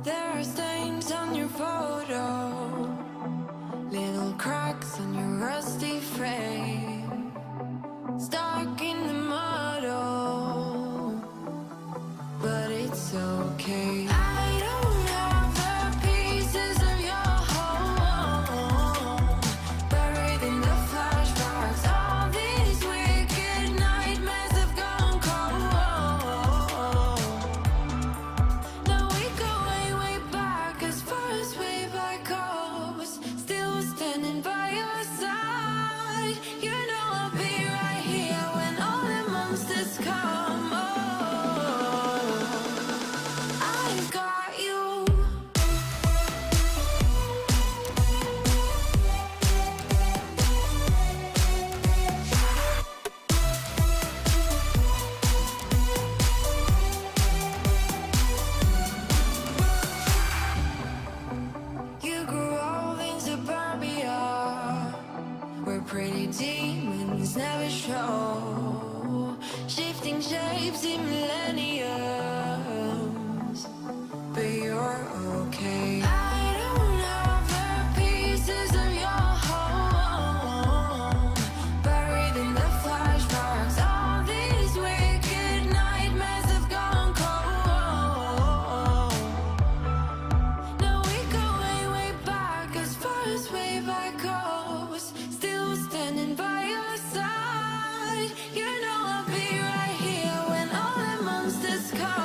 There are stains on your photo, little cracks on your rusty frame, stuck in the muddle, but it's okay. I don't have the pieces of your home buried in the flashbacks. All these wicked nightmares have gone cold. Now we go way, way back, as far as way back goes. Still standing by your side. You know I'll be right here when all the monsters come. Oh, I've got you. You grew old in suburbia, where pretty demons never show, shifting shapes in millenniums, but you're okay. I don't have the pieces of your home buried in the flashbacks. All these wicked nightmares have gone cold. Now we go way, way back, as far as way back goes. Still standing by your side. You know I'll be right here when all the monsters come.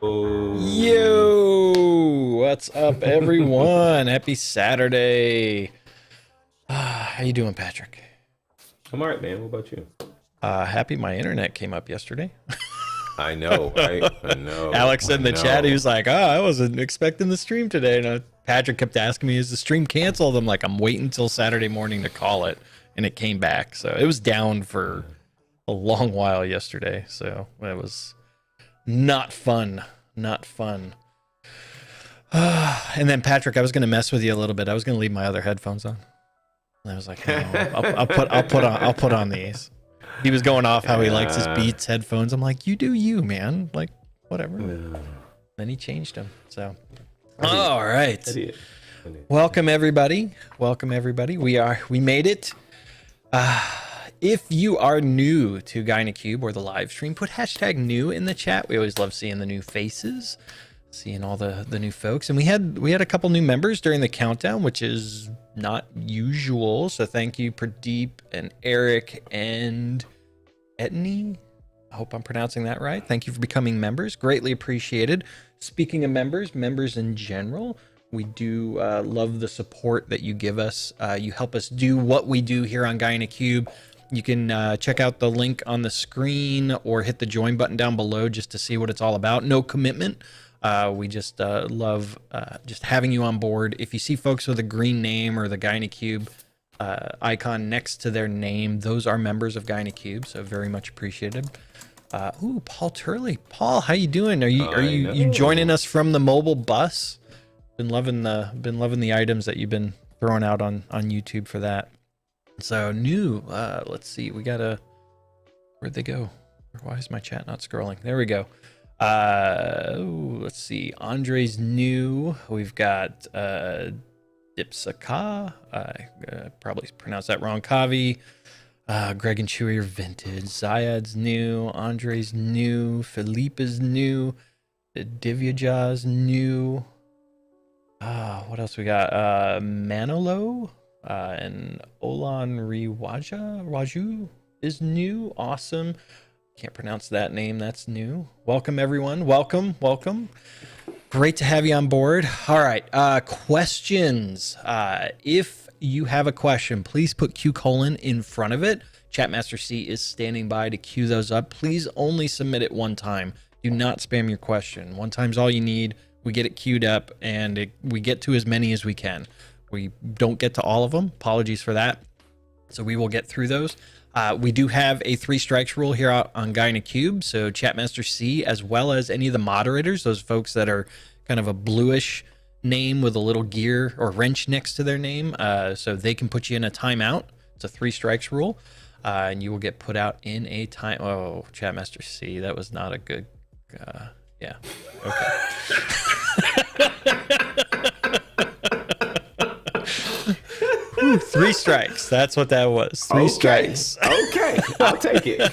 Yo, what's up, everyone? Happy Saturday. How you doing, Patrick? I'm all right, man. What about you? Happy my internet came up yesterday. I know, right? I know. Alex in the chat, he was like, I wasn't expecting the stream today. And Patrick kept asking me, is the stream canceled? I'm like, I'm waiting until Saturday morning to call it. And it came back. So it was down for a long while yesterday. So it was not fun. Not fun. And then Patrick, I was going to mess with you a little bit. I was going to leave my other headphones on. And I was like, no, I'll put on these. He was going off how he likes his Beats headphones. I'm like, you do you, man. Like, whatever. Then he changed them. So, all right. Welcome everybody. Welcome everybody. We made it. If you are new to GuineCube or the live stream, put hashtag new in the chat. We always love seeing the new faces, seeing all the new folks. And we had a couple new members during the countdown, which is not usual. So thank you, Pradeep and Eric and Etney. I hope I'm pronouncing that right. Thank you for becoming members. Greatly appreciated. Speaking of members in general, we do love the support that you give us. You help us do what we do here on GuineCube. You can check out the link on the screen or hit the join button down below just to see what it's all about. No commitment. We just love just having you on board. If you see folks with a green name or the GuineCube icon next to their name, those are members of GuineCube, so very much appreciated. Ooh, Paul Turley. Paul, how you doing? Are you joining us from the mobile bus? Been loving the items that you've been throwing out on YouTube for that. So new, let's see, we got where'd they go? Why is my chat not scrolling? There we go. Let's see, Andre's new. We've got Dipsaka, probably pronounced that wrong, Kavi. Greg and Chewy are vintage. Zayad's new. Andre's new. Philippe is new. Divyaja's new. What else we got? Manolo and Olan Raju is new. Awesome. Can't pronounce that name. That's new. Welcome, everyone. Welcome. Great to have you on board. All right. Questions. If you have a question, please put Q: in front of it. Chatmaster C is standing by to queue those up. Please only submit it one time. Do not spam your question. One time's all you need. We get it queued up, and we get to as many as we can. We don't get to all of them. Apologies for that. So we will get through those. We do have a 3 strikes rule here on GuineCube. So Chatmaster C, as well as any of the moderators, those folks that are kind of a bluish name with a little gear or wrench next to their name, so they can put you in a timeout. It's a 3 strikes rule, and you will get put out in a time. Oh, Chatmaster C, that was not a good. Yeah. Okay. Ooh, 3 strikes. That's what that was. 3 strikes. Okay. I'll take it.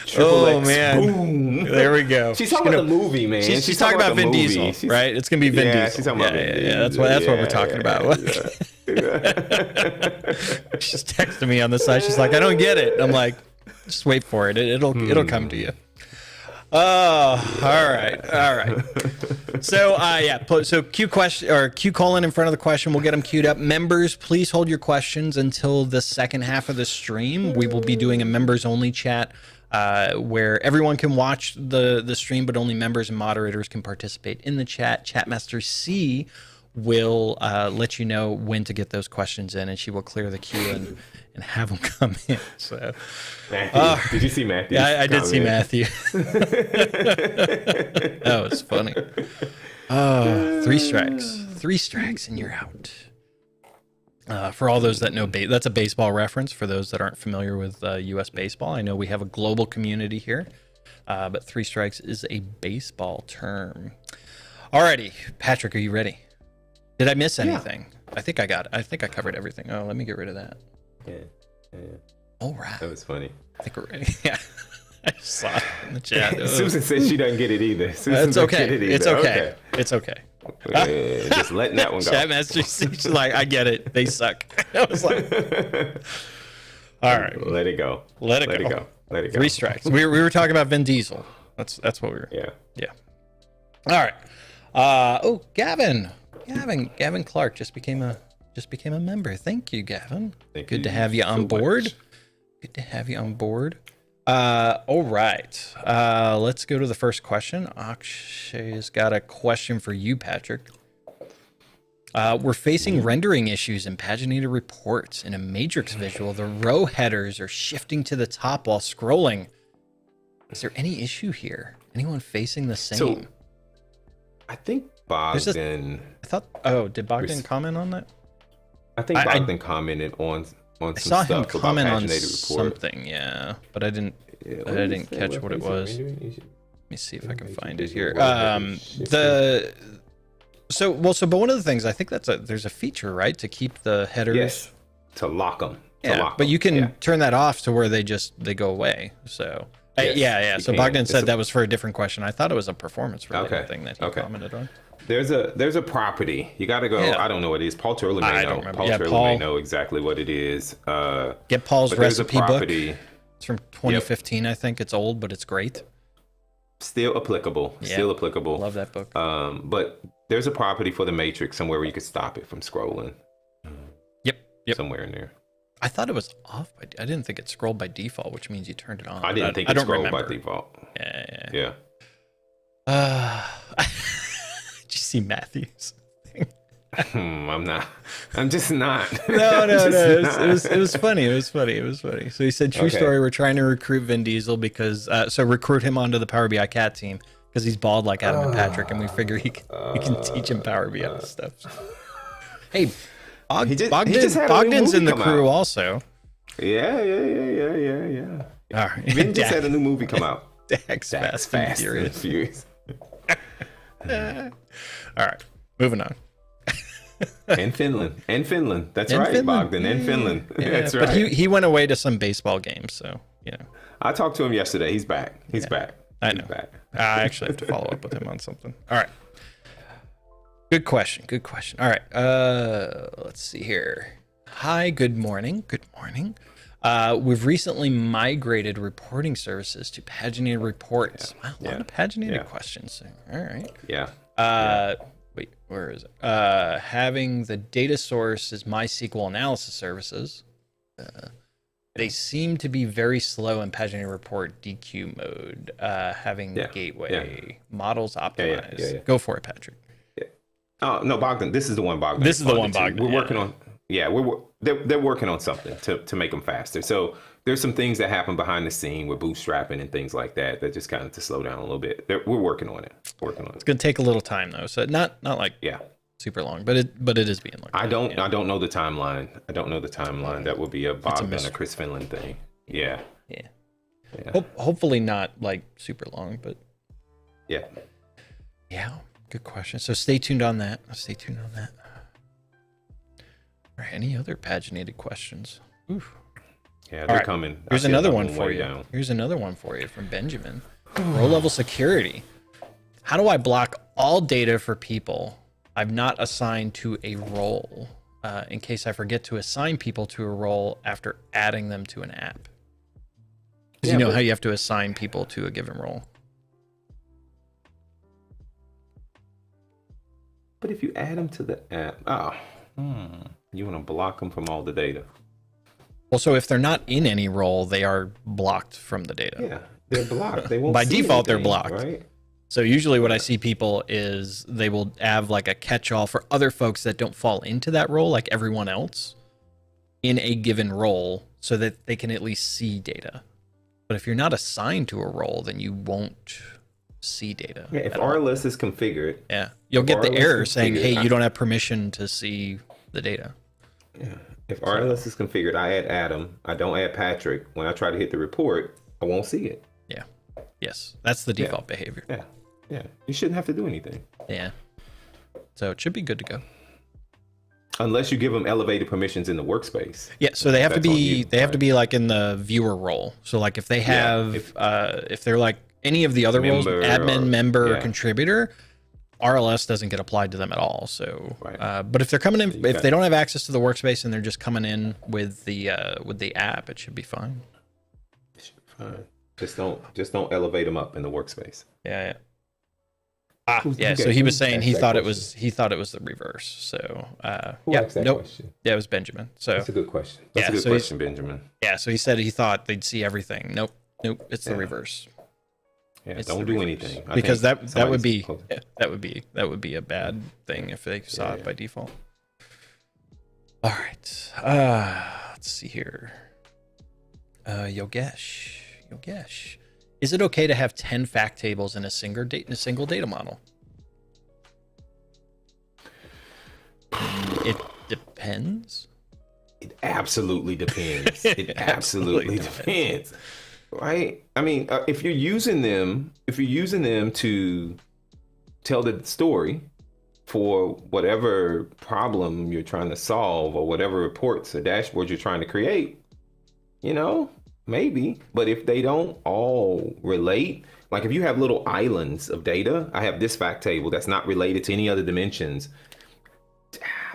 Triple X, man. Boom. There we go. She's talking about the movie, man. She's talking about Vin Diesel, right? It's going to be Vin Diesel. She's talking about Vin Diesel. Yeah, that's what we're talking about. She's texting me on the side. She's like, I don't get it. I'm like, just wait for it. It'll come to you. Oh, all right. So, so Q question or Q: in front of the question. We'll get them queued up. Members, please hold your questions until the second half of the stream. We will be doing a members only chat where everyone can watch the stream, but only members and moderators can participate in the chat. Chatmaster C will let you know when to get those questions in, and she will clear the queue and have them come in. So, Matthew, did you see Matthew? Yeah, I did see Matthew. That was funny. 3 strikes and you're out. For all those that know, that's a baseball reference. For those that aren't familiar with U.S. baseball, I know we have a global community here, but 3 strikes is a baseball term. Alrighty, Patrick, are you ready? Did I miss anything? Yeah. I think I covered everything. Oh, let me get rid of that. Yeah. All right. That was funny. I think we're ready. Yeah. I just saw it in the chat. Susan says she doesn't get it either. It's okay. It's okay. It's okay. Just letting that one go. Chatmaster, she's like, I get it. They suck. I was like, All right. Let it go. Let it go. Three strikes. We were talking about Vin Diesel. That's what we were. Yeah. All right. Gavin Clark just became a member. Thank you, Gavin. Good to have you on board. Good to have you on board. All right. Let's go to the first question. Akshay's got a question for you, Patrick. We're facing rendering issues in paginated reports. In a matrix visual, the row headers are shifting to the top while scrolling. Is there any issue here? Anyone facing the same? So, I think Bogdan. Did Bogdan comment on that? I think Bogdan commented on some I saw him stuff about comment on paginated report. something, yeah, but I didn't catch what it was. Let me see if I can find it here. But one of the things I think there's a feature, right, to keep the headers. Yes, to lock them. But you can turn that off to where they go away. So So Bogdan said that was for a different question. I thought it was a performance related thing that he commented on. There's a property. You got to go. I don't know what it is. Paul Turley may know. Paul Turley may know exactly what it is. Get Paul's recipe book. It's from 2015, I think. It's old, but it's great. Still applicable. Yeah. Still applicable. Love that book. But there's a property for the matrix somewhere where you could stop it from scrolling. Yep. Somewhere in there. I thought it was off. I didn't think it scrolled by default, which means you turned it on. I didn't think it scrolled by default. Yeah. Did you see Matthew's thing? I'm just not. No. It was funny. So he said, true story, we're trying to recruit Vin Diesel because, recruit him onto the Power BI cat team because he's bald like Adam and Patrick, and we figure he can teach him Power BI stuff. Hey, Bogdan's in the crew also. Yeah. All right. Vin just had a new movie come out. Dax Fast and Furious. All right, moving on. And Finland. That's right, Finland. Bogdan. And Finland. Yeah, that's right. But he went away to some baseball games, so I talked to him yesterday. He's back. He's back. I know. Back. I actually have to follow up with him on something. All right. Good question. All right. Let's see here. Hi. Good morning. We've recently migrated reporting services to paginated reports. Wow, a lot of paginated questions. All right. Wait, where is it? Having the data source as MySQL analysis services. They seem to be very slow in paginated report DQ mode. Having gateway models optimized. Yeah. Go for it, Patrick. Oh no, Bogdan. This is the one Bogdan. This is the one Bogdan. We're working on. Yeah, they're working on something to make them faster. So there's some things that happen behind the scene with bootstrapping and things like that just kind of to slow down a little bit. We're working on it. It's gonna take a little time though, so not like super long, but it is being looked at. I don't know the timeline. That would be a Bogdan or Chris Finland thing. Yeah. Hopefully not like super long, but yeah. Good question. So stay tuned on that. All right, any other paginated questions? Oof. Yeah, they're coming. Here's another one for you. Here's another one for you from Benjamin. Row level security. How do I block all data for people I've not assigned to a role in case I forget to assign people to a role after adding them to an app? Because you know how you have to assign people to a given role. But if you add them to the app, you want to block them from all the data. Well, so if they're not in any role, they are blocked from the data. Yeah, they're blocked. They won't by see default, anything, they're blocked. Right? So usually what I see people is they will have like a catch-all for other folks that don't fall into that role, like everyone else, in a given role, so that they can at least see data. But if you're not assigned to a role, then you won't see data. Yeah, if RLS is configured. Yeah, you'll get the error saying, hey, you don't have permission to see the data. Yeah, if RLS is configured, I add Adam, I don't add Patrick. When I try to hit the report, I won't see it. Yeah. Yes, that's the default behavior. Yeah, you shouldn't have to do anything. Yeah. So it should be good to go. Unless you give them elevated permissions in the workspace. Yeah, so they have to be have to be like in the viewer role. So like if they have if they're like any of the other roles, admin, member, or contributor, RLS doesn't get applied to them at all. So, Right. but if they're coming in, You if got- they don't have access to the workspace and they're just coming in with the app, it should be fine. Fine. Just don't elevate them up in the workspace. Yeah. Who's- Yeah. who So got- he who was saying he asked that thought it was the reverse. So Who yeah, asked that nope. question? Yeah, it was Benjamin. So That's a good question. That's Yeah, a good so he's- question, Benjamin. yeah, so he said he thought they'd see everything. Nope, it's the Yeah. reverse. Yeah, It's don't the do reverse. anything. I Because think that would somebody's be close. that would be a bad thing if they saw it Yeah. by default. All right, let's see here. Yogesh, is it okay to have 10 fact tables in a single data model? It depends. It absolutely depends. It absolutely depends. Right? I mean, if you're using them to tell the story for whatever problem you're trying to solve or whatever reports or dashboards you're trying to create, maybe. But if they don't all relate, like if you have little islands of data, I have this fact table that's not related to any other dimensions,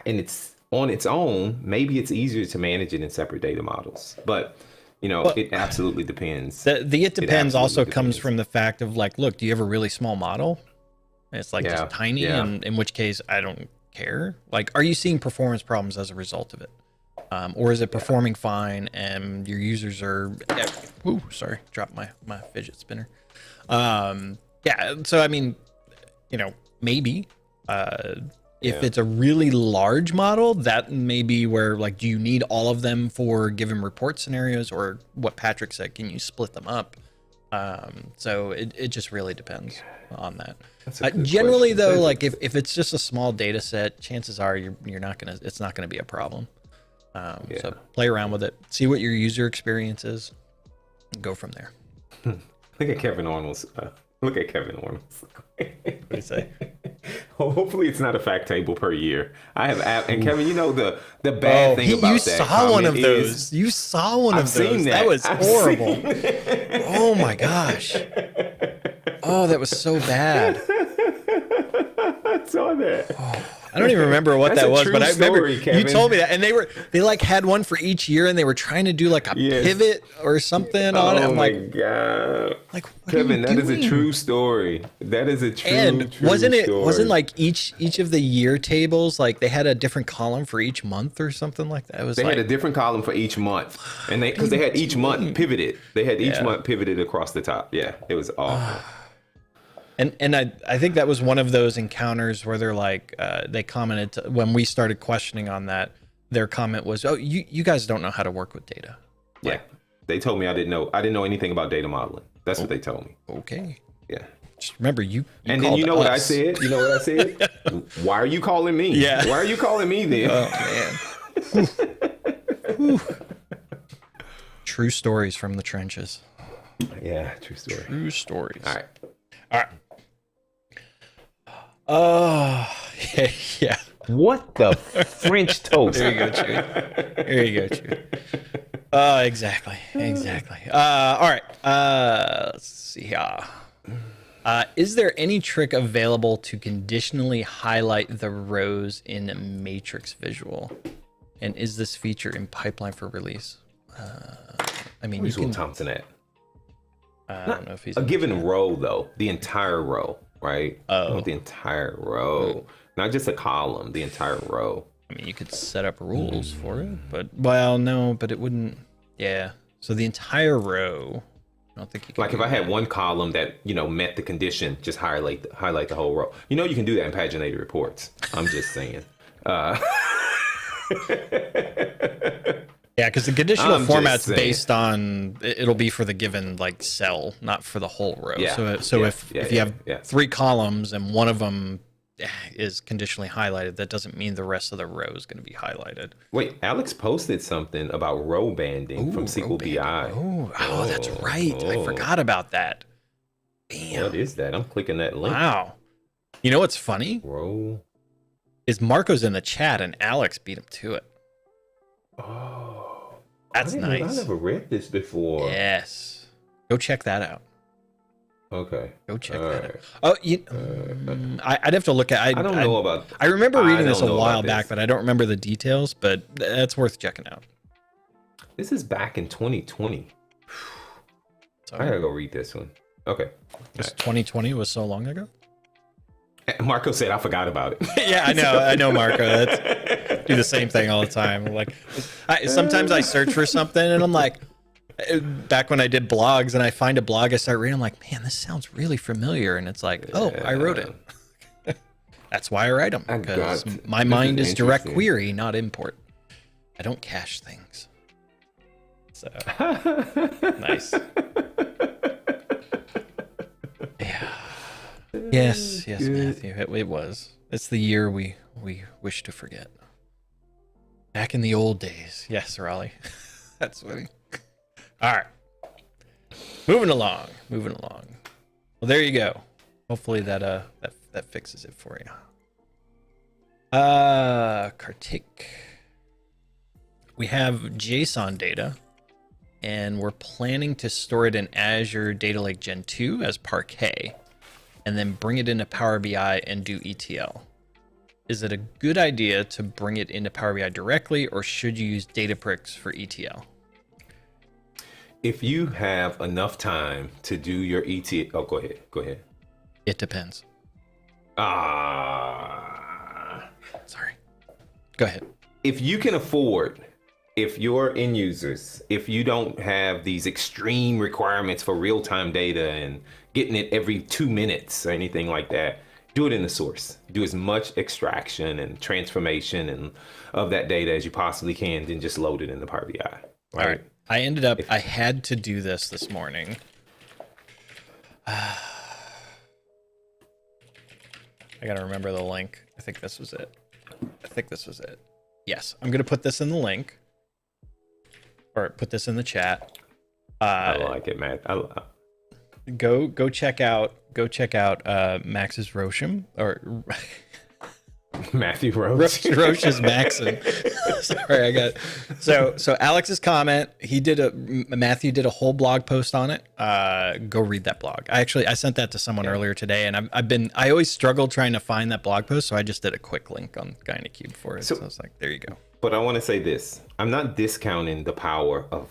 and it's on its own, maybe it's easier to manage it in separate data models. But it absolutely depends. The it depends also absolutely comes depends. from the fact of like, look, do you have a really small model? And it's like Yeah, just tiny, yeah. and in which case I don't care. Like, are you seeing performance problems as a result of it? Or is it performing fine and your users are, ooh, sorry, dropped my fidget spinner. Yeah, so I mean, maybe if it's a really large model, that may be where, like, do you need all of them for given report scenarios, or what Patrick said, can you split them up? So it just really depends on that. That's a good Generally question. though, That's a- like if it's just a small data set, chances are it's not gonna be a problem. So play around with it, see what your user experience is, and go from there. Look at Kevin Arnold's. What do you say? Hopefully, it's not a fact table per year. I have and Kevin, the bad thing about you that. saw one of comment those. is- You saw one I've of those. seen That was I've horrible. seen it. Oh my gosh. Oh, that was so bad. I saw that. I don't even remember what That's that a was, true but I remember story, you Kevin. told me that, and they like had one for each year, and they were trying to do like a Yes. pivot or something on it. Oh I'm my like, god, what are Kevin, you that is a doing? true story. That is a true. And true wasn't story. like each of the year tables, like they had a different column for each month or something like that? It was They like, had a different column for each month, and because they had each month pivoted. They had each month pivoted across the top. Yeah, it was awful. and I think that was one of those encounters where they're like, they commented when we started questioning on that. Their comment was, "Oh, you guys don't know how to work with data." Yeah, they told me I didn't know anything about data modeling. That's what they told me. Okay, Yeah. just remember you And then you know what I us. said? You know what I said? Why are you calling me? Yeah. Why are you calling me then? Oh man. True stories from the trenches. Yeah, true story. True stories. All right. Oh, yeah. What the French toast? There you go, Chewy. There you go, Chewy. Exactly. All right. Let's see here. Is there any trick available to conditionally highlight the rows in a matrix visual? And is this feature in pipeline for release? I mean, you Where's Will can. Thompson at? I don't know if he's A given row, though, the entire row, right? Oh. The entire row, not just a column. The entire row. I mean, you could set up rules for it, but no, but it wouldn't. Yeah. So the entire row. I don't think you can. Like if I had one column that met the condition, just highlight the whole row. You can do that in paginated reports. I'm just saying. Yeah, because the conditional I'm just format's saying. based on it'll be for the given like cell, not for the whole row. Yeah, So yeah, if yeah, you have yeah. 3 columns and one of them is conditionally highlighted, that doesn't mean the rest of the row is going to be highlighted. Wait, Alex posted something about row banding from Sql Bi. Oh, that's right. I forgot about that. Damn. What is that? I'm clicking that link. Wow. You know what's funny Row. is Marco's in the chat and Alex beat him to it. Oh, That's I nice. never read this before. Yes. Go check that out. Okay. Go check All that right. out. I'd have to look at. I don't know about. I remember reading this a don't know while about back, this. but I don't remember the details. But that's worth checking out. This is back in 2020. So, I gotta go read this one. Okay. 2020 was so long ago. Marco said I forgot about it. Yeah, I know, Marco. That's do the same thing all the time. Like, sometimes I search for something and I'm like, back when I did blogs and I find a blog, I start reading. I'm like, man, this sounds really familiar, and it's like, oh, I wrote it. That's why I write them, because my mind is direct query, not import. I don't cache things. So nice. Yeah. Yes, Matthew. It was. It's the year we wish to forget. Back in the old days. Yes, Raleigh. That's funny. All right. Moving along. Well, there you go. Hopefully that fixes it for you. Kartik. We have JSON data, and we're planning to store it in Azure Data Lake Gen 2 as Parquet, and then bring it into Power BI and do ETL. Is it a good idea to bring it into Power BI directly, or should you use Databricks for ETL? If you have enough time to do your ETL, go ahead. It depends. Sorry. Go ahead. If you can afford, if your end users, if you don't have these extreme requirements for real-time data and getting it every 2 minutes or anything like that, do it in the source. Do as much extraction and transformation and of that data as you possibly can, then just load it in the Power BI. All right. I had to do this morning. I gotta remember the link. I think this was it. Yes, I'm gonna put this in the link, or put this in the chat. I like it, man. Go check out Max's Rosham, or Matthew Roach. Roach's Maxim. Sorry, I got so Alex's comment. Matthew did a whole blog post on it. Go read that blog. I sent that to someone earlier today, and I always struggle trying to find that blog post, so I just did a quick link on GynaCube for it. So I was like, there you go. But I want to say this: I'm not discounting the power of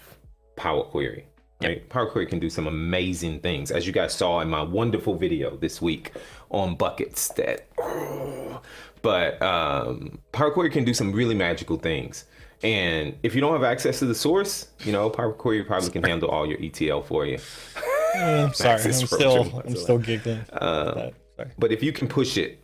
Power Query. Right? Yep. Power Query can do some amazing things, as you guys saw in my wonderful video this week on buckets. But Power Query can do some really magical things. And if you don't have access to the source, Power Query probably can handle all your ETL for you. I'm sorry, I'm still giggling. Sorry. But if you can push it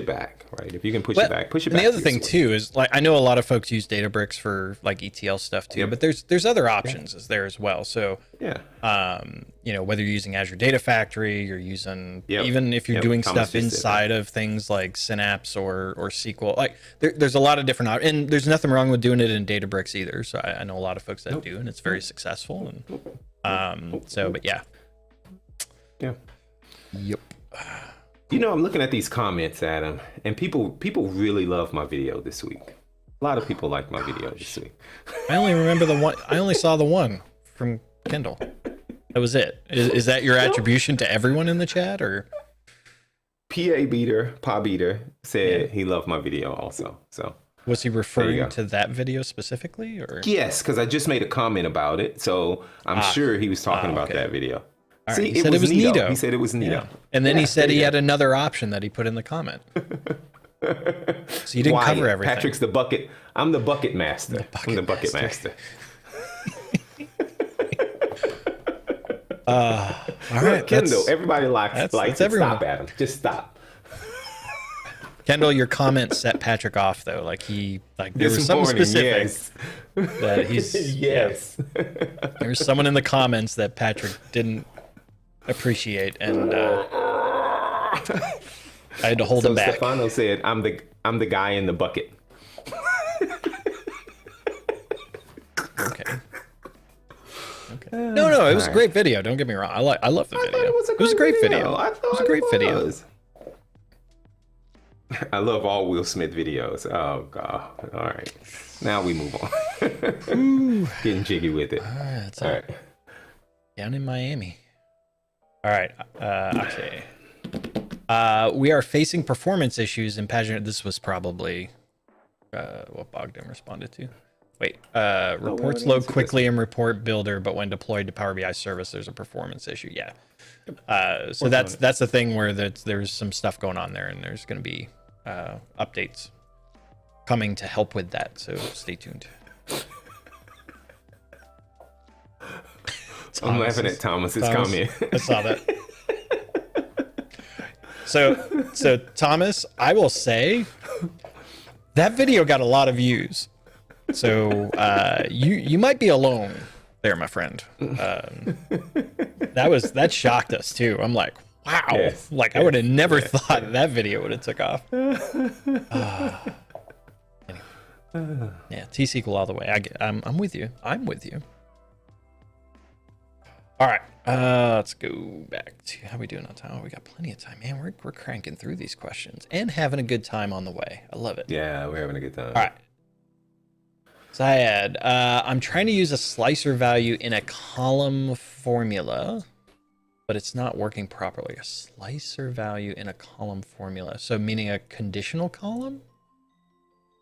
back, right? If you can push it back. And the other thing too is, like, I know a lot of folks use Databricks for like ETL stuff too, but there's other options there as well. So whether you're using Azure Data Factory, you're using even if you're doing stuff inside of things like Synapse or SQL, like there's a lot of different and there's nothing wrong with doing it in Databricks either. So I know a lot of folks that do, and it's very successful. And Yep. I'm looking at these comments, Adam, and people really love my video this week. A lot of people like my video this week. I only remember the one. I only saw the one from Kendall. That was it. Is that your attribution to everyone in the chat, or? Pa Beater said he loved my video also. So was he referring to that video specifically, or? Yes, because I just made a comment about it, so I'm sure he was talking about that video. All right. He said it was neato. He said it was neato. Yeah. And then he said he had another option that he put in the comment. So you didn't cover everything. Patrick's the bucket. I'm the bucket master. I'm the bucket master. All right. Kendall, everybody likes that's it. everyone. Stop, Adam. Just stop. Kendall, your comment set Patrick off though. Like there was something specific that he's yes. There was someone in the comments that Patrick didn't appreciate, and I had to hold him back. Stefano said, "I'm the guy in the bucket." Okay. No, it was a great video. Don't get me wrong. I love the video. It was a great video. It was a great video. I love all Will Smith videos. Oh God! All right, now we move on. Getting jiggy with it. All right. Down in Miami. All right. Okay. We are facing performance issues in Pageant. This was probably what Bogdan responded to. Wait. Reports load quickly in Report Builder, but when deployed to Power BI service, there's a performance issue. Yeah. So that's the thing where there's some stuff going on there, and there's going to be updates coming to help with that. So stay tuned. I'm laughing at Thomas's comment. I saw that. So Thomas, I will say that video got a lot of views. So you might be alone there, my friend. That shocked us too. I'm like, wow. Yes, I would have never thought that video would have took off. Anyway. Yeah, T-SQL all the way. I'm with you. I'm with you. All right, let's go back to how we doing on time. Oh, we got plenty of time, man. We're cranking through these questions and having a good time on the way. I love it. Yeah, we're having a good time. All right. Syed, I'm trying to use a slicer value in a column formula, but it's not working properly. A slicer value in a column formula. So meaning a conditional column?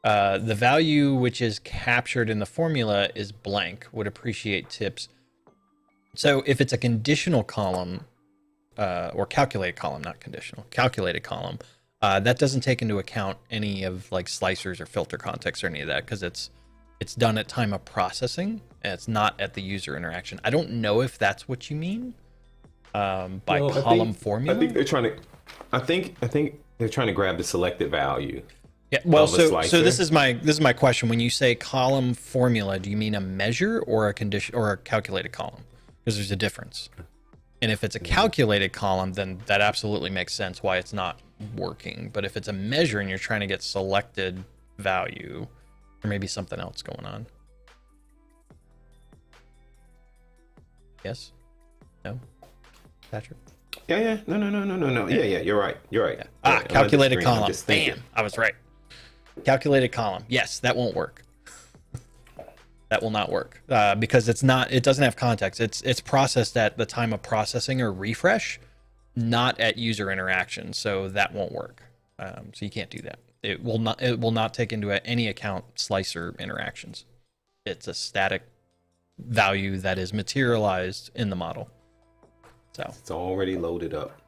The value which is captured in the formula is blank. Would appreciate tips. So if it's a conditional column, or calculated column, not conditional, calculated column, that doesn't take into account any of slicers or filter context or any of that, because it's done at time of processing and it's not at the user interaction. I don't know if that's what you mean by column formula. I think they're trying to. I think they're trying to grab the selected value. Yeah. Well, so this is my question. When you say column formula, do you mean a measure or a condition or a calculated column? Because there's a difference. And if it's a calculated column, then that absolutely makes sense why it's not working. But if it's a measure and you're trying to get selected value, there may be something else going on. Yes? No? Patrick? Yeah. No. Yeah. You're right. Yeah. Calculated column. Bam. I was right. Calculated column. Yes, that won't work. That will not work because it doesn't have context. It's processed at the time of processing or refresh, not at user interaction. So that won't work. So you can't do that. It will not take into any account slicer interactions. It's a static value that is materialized in the model. So it's already loaded up.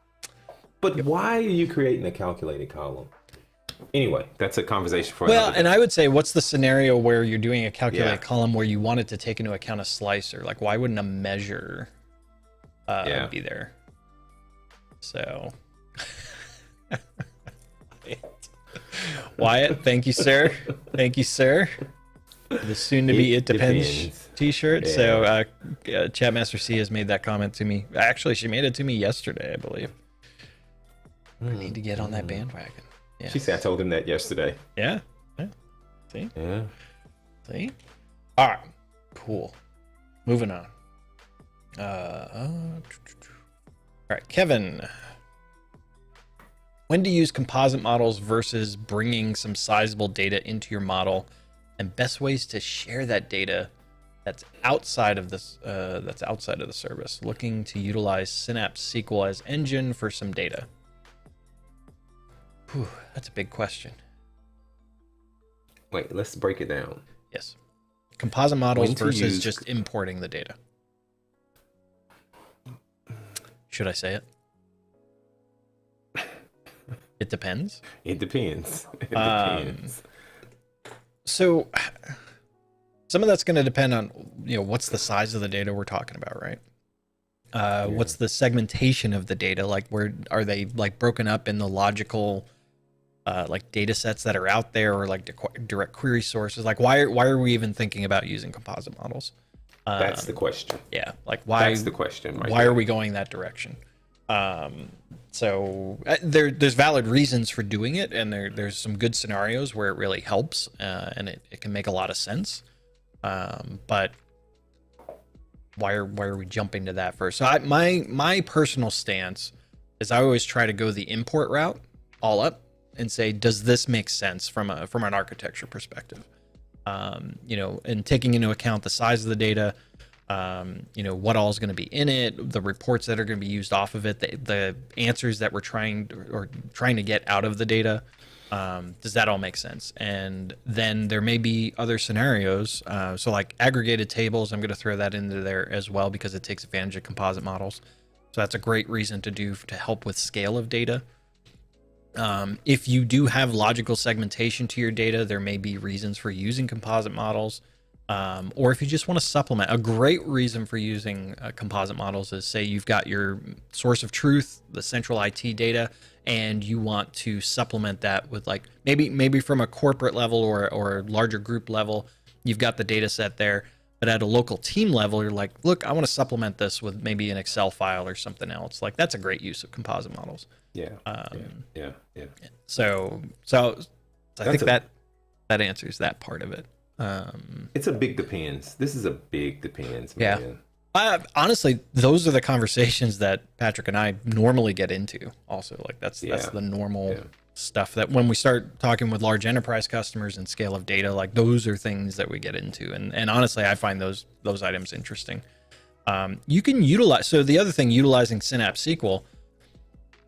But why are you creating a calculated column? Anyway, that's a conversation for another day. And I would say, what's the scenario where you're doing a calculated column where you want it to take into account a slicer? Why wouldn't a measure be there? So, Wyatt, thank you, sir. Thank you, sir. The soon-to-be It Depends t-shirt. Yeah. So, Chatmaster C has made that comment to me. Actually, she made it to me yesterday, I believe. I need to get on that bandwagon. Yeah. She said I told him that yesterday. Yeah. See? Yeah. See? All right. Cool. Moving on. All right, Kevin. When to use composite models versus bringing some sizable data into your model, and best ways to share that data that's outside of this outside of the service. Looking to utilize Synapse Sql as engine for some data. Whew, that's a big question. Wait, let's break it down. Yes. Composite models versus just importing the data. Should I say it? It depends. It depends. It depends. So some of that's going to depend on, what's the size of the data we're talking about, right? What's the segmentation of the data? Where are they broken up in the logical data sets that are out there, or direct query sources? Why are we even thinking about using composite models? That's the question. Yeah. Why? That's the question. Why are we going that direction? So there's valid reasons for doing it, and there's some good scenarios where it really helps, and it can make a lot of sense. But why are we jumping to that first? So my personal stance is I always try to go the import route all up and say, does this make sense from an architecture perspective? And taking into account the size of the data, What all is going to be in it, the reports that are going to be used off of it, the answers that we're trying to get out of the data. Does that all make sense? And then there may be other scenarios. So like aggregated tables, I'm going to throw that into there as well because it takes advantage of composite models. So that's a great reason to help with scale of data. If you do have logical segmentation to your data, there may be reasons for using composite models. Or if you just want to supplement, a great reason for using composite models is, say you've got your source of truth, the central IT data, and you want to supplement that with like maybe from a corporate level or larger group level, you've got the data set there, but at a local team level, you're like, look, I want to supplement this with maybe an Excel file or something else. Like that's a great use of composite models. Yeah. So I think that answers that part of it. It's a big depends. This is a big depends, man. Yeah. Honestly, those are the conversations that Patrick and I normally get into. Also, like that's the normal stuff that when we start talking with large enterprise customers and scale of data, like those are things that we get into. And honestly, I find those items interesting. You can utilize. So the other thing, utilizing Synapse Sql.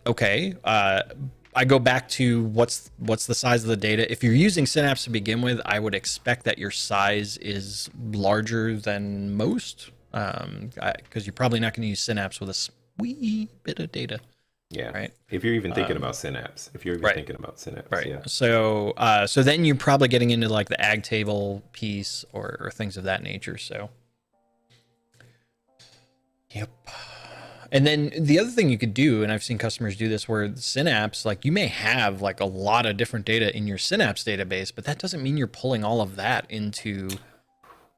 Okay. I go back to what's the size of the data. If you're using Synapse to begin with, I would expect that your size is larger than most, because you're probably not going to use Synapse with a wee bit of data. Yeah. Right. If you're even thinking about Synapse, thinking about Synapse. Right. Yeah. So then you're probably getting into like the ag table piece or things of that nature. So. Yep. And then the other thing you could do, and I've seen customers do this, where Synapse, like you may have like a lot of different data in your Synapse database, but that doesn't mean you're pulling all of that into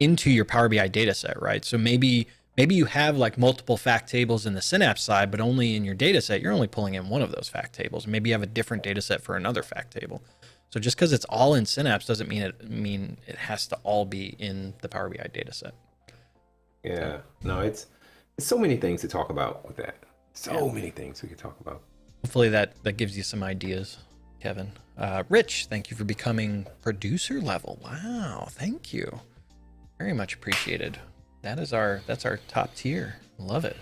your Power BI data set, right? So maybe you have like multiple fact tables in the Synapse side, but only in your data set, you're only pulling in one of those fact tables. Maybe you have a different data set for another fact table. So just because it's all in Synapse doesn't mean it has to all be in the Power BI data set. Yeah. No, it's so many things to talk about with that. So many things we could talk about. Hopefully that gives you some ideas, Kevin. Rich, thank you for becoming producer level. Wow, thank you. Very much appreciated. That's our top tier. Love it.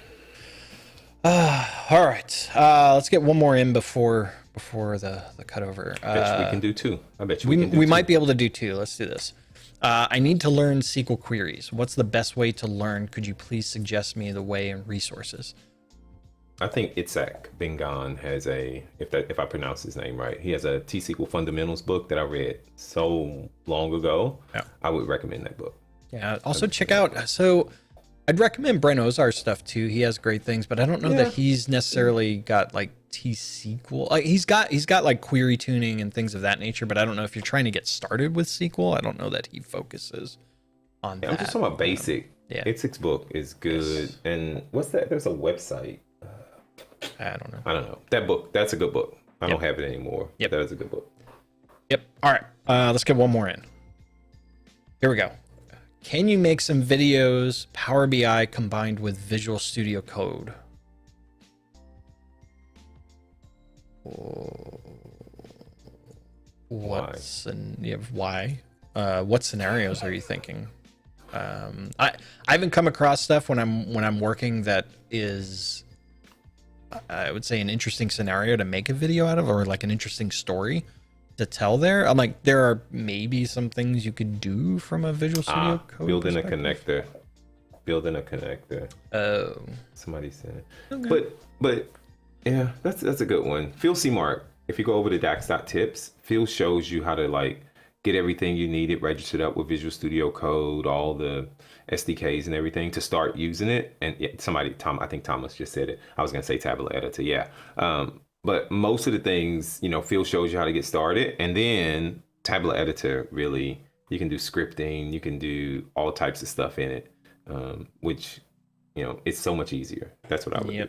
All right. Let's get one more in before the cutover. I bet we can do two. I bet you we can do we two. might be able to do two. Let's do this. I need to learn SQL queries. What's the best way to learn? Could you please suggest me the way and resources? I think Itzhak Ben-Gan has if I pronounce his name right, he has a T-SQL Fundamentals book that I read so long ago. Yeah. I would recommend that book. Yeah. Also check out, so I'd recommend Brent Ozar's stuff too. He has great things, but I don't know that he's necessarily got like T-SQL. Like he's got like query tuning and things of that nature, but I don't know if you're trying to get started with SQL. I don't know that he focuses on that. I'm just talking about basic. Yeah. Itzhak's book is good. Yes. And what's that? There's a website. I don't know. That book, that's a good book. I don't have it anymore. Yep. That is a good book. Yep. All right. Let's get one more in. Here we go. Can you make some videos, Power BI combined with Visual Studio Code? Why? What scenarios are you thinking? I haven't come across stuff when I'm working that is, I would say, an interesting scenario to make a video out of, or like an interesting story to tell there. I'm like, there are maybe some things you could do from a Visual Studio Code building a connector. Oh, somebody said. Okay. But yeah, that's a good one. Phil CMark, if you go over to dax.tips, Phil shows you how to like get everything you needed registered up with Visual Studio Code, all the SDKs and everything to start using it. And I think Thomas just said it. I was gonna say Tablet Editor, yeah. But most of the things, Phil shows you how to get started. And then Tablet Editor, really, you can do scripting, you can do all types of stuff in it, which, it's so much easier. That's what I would do.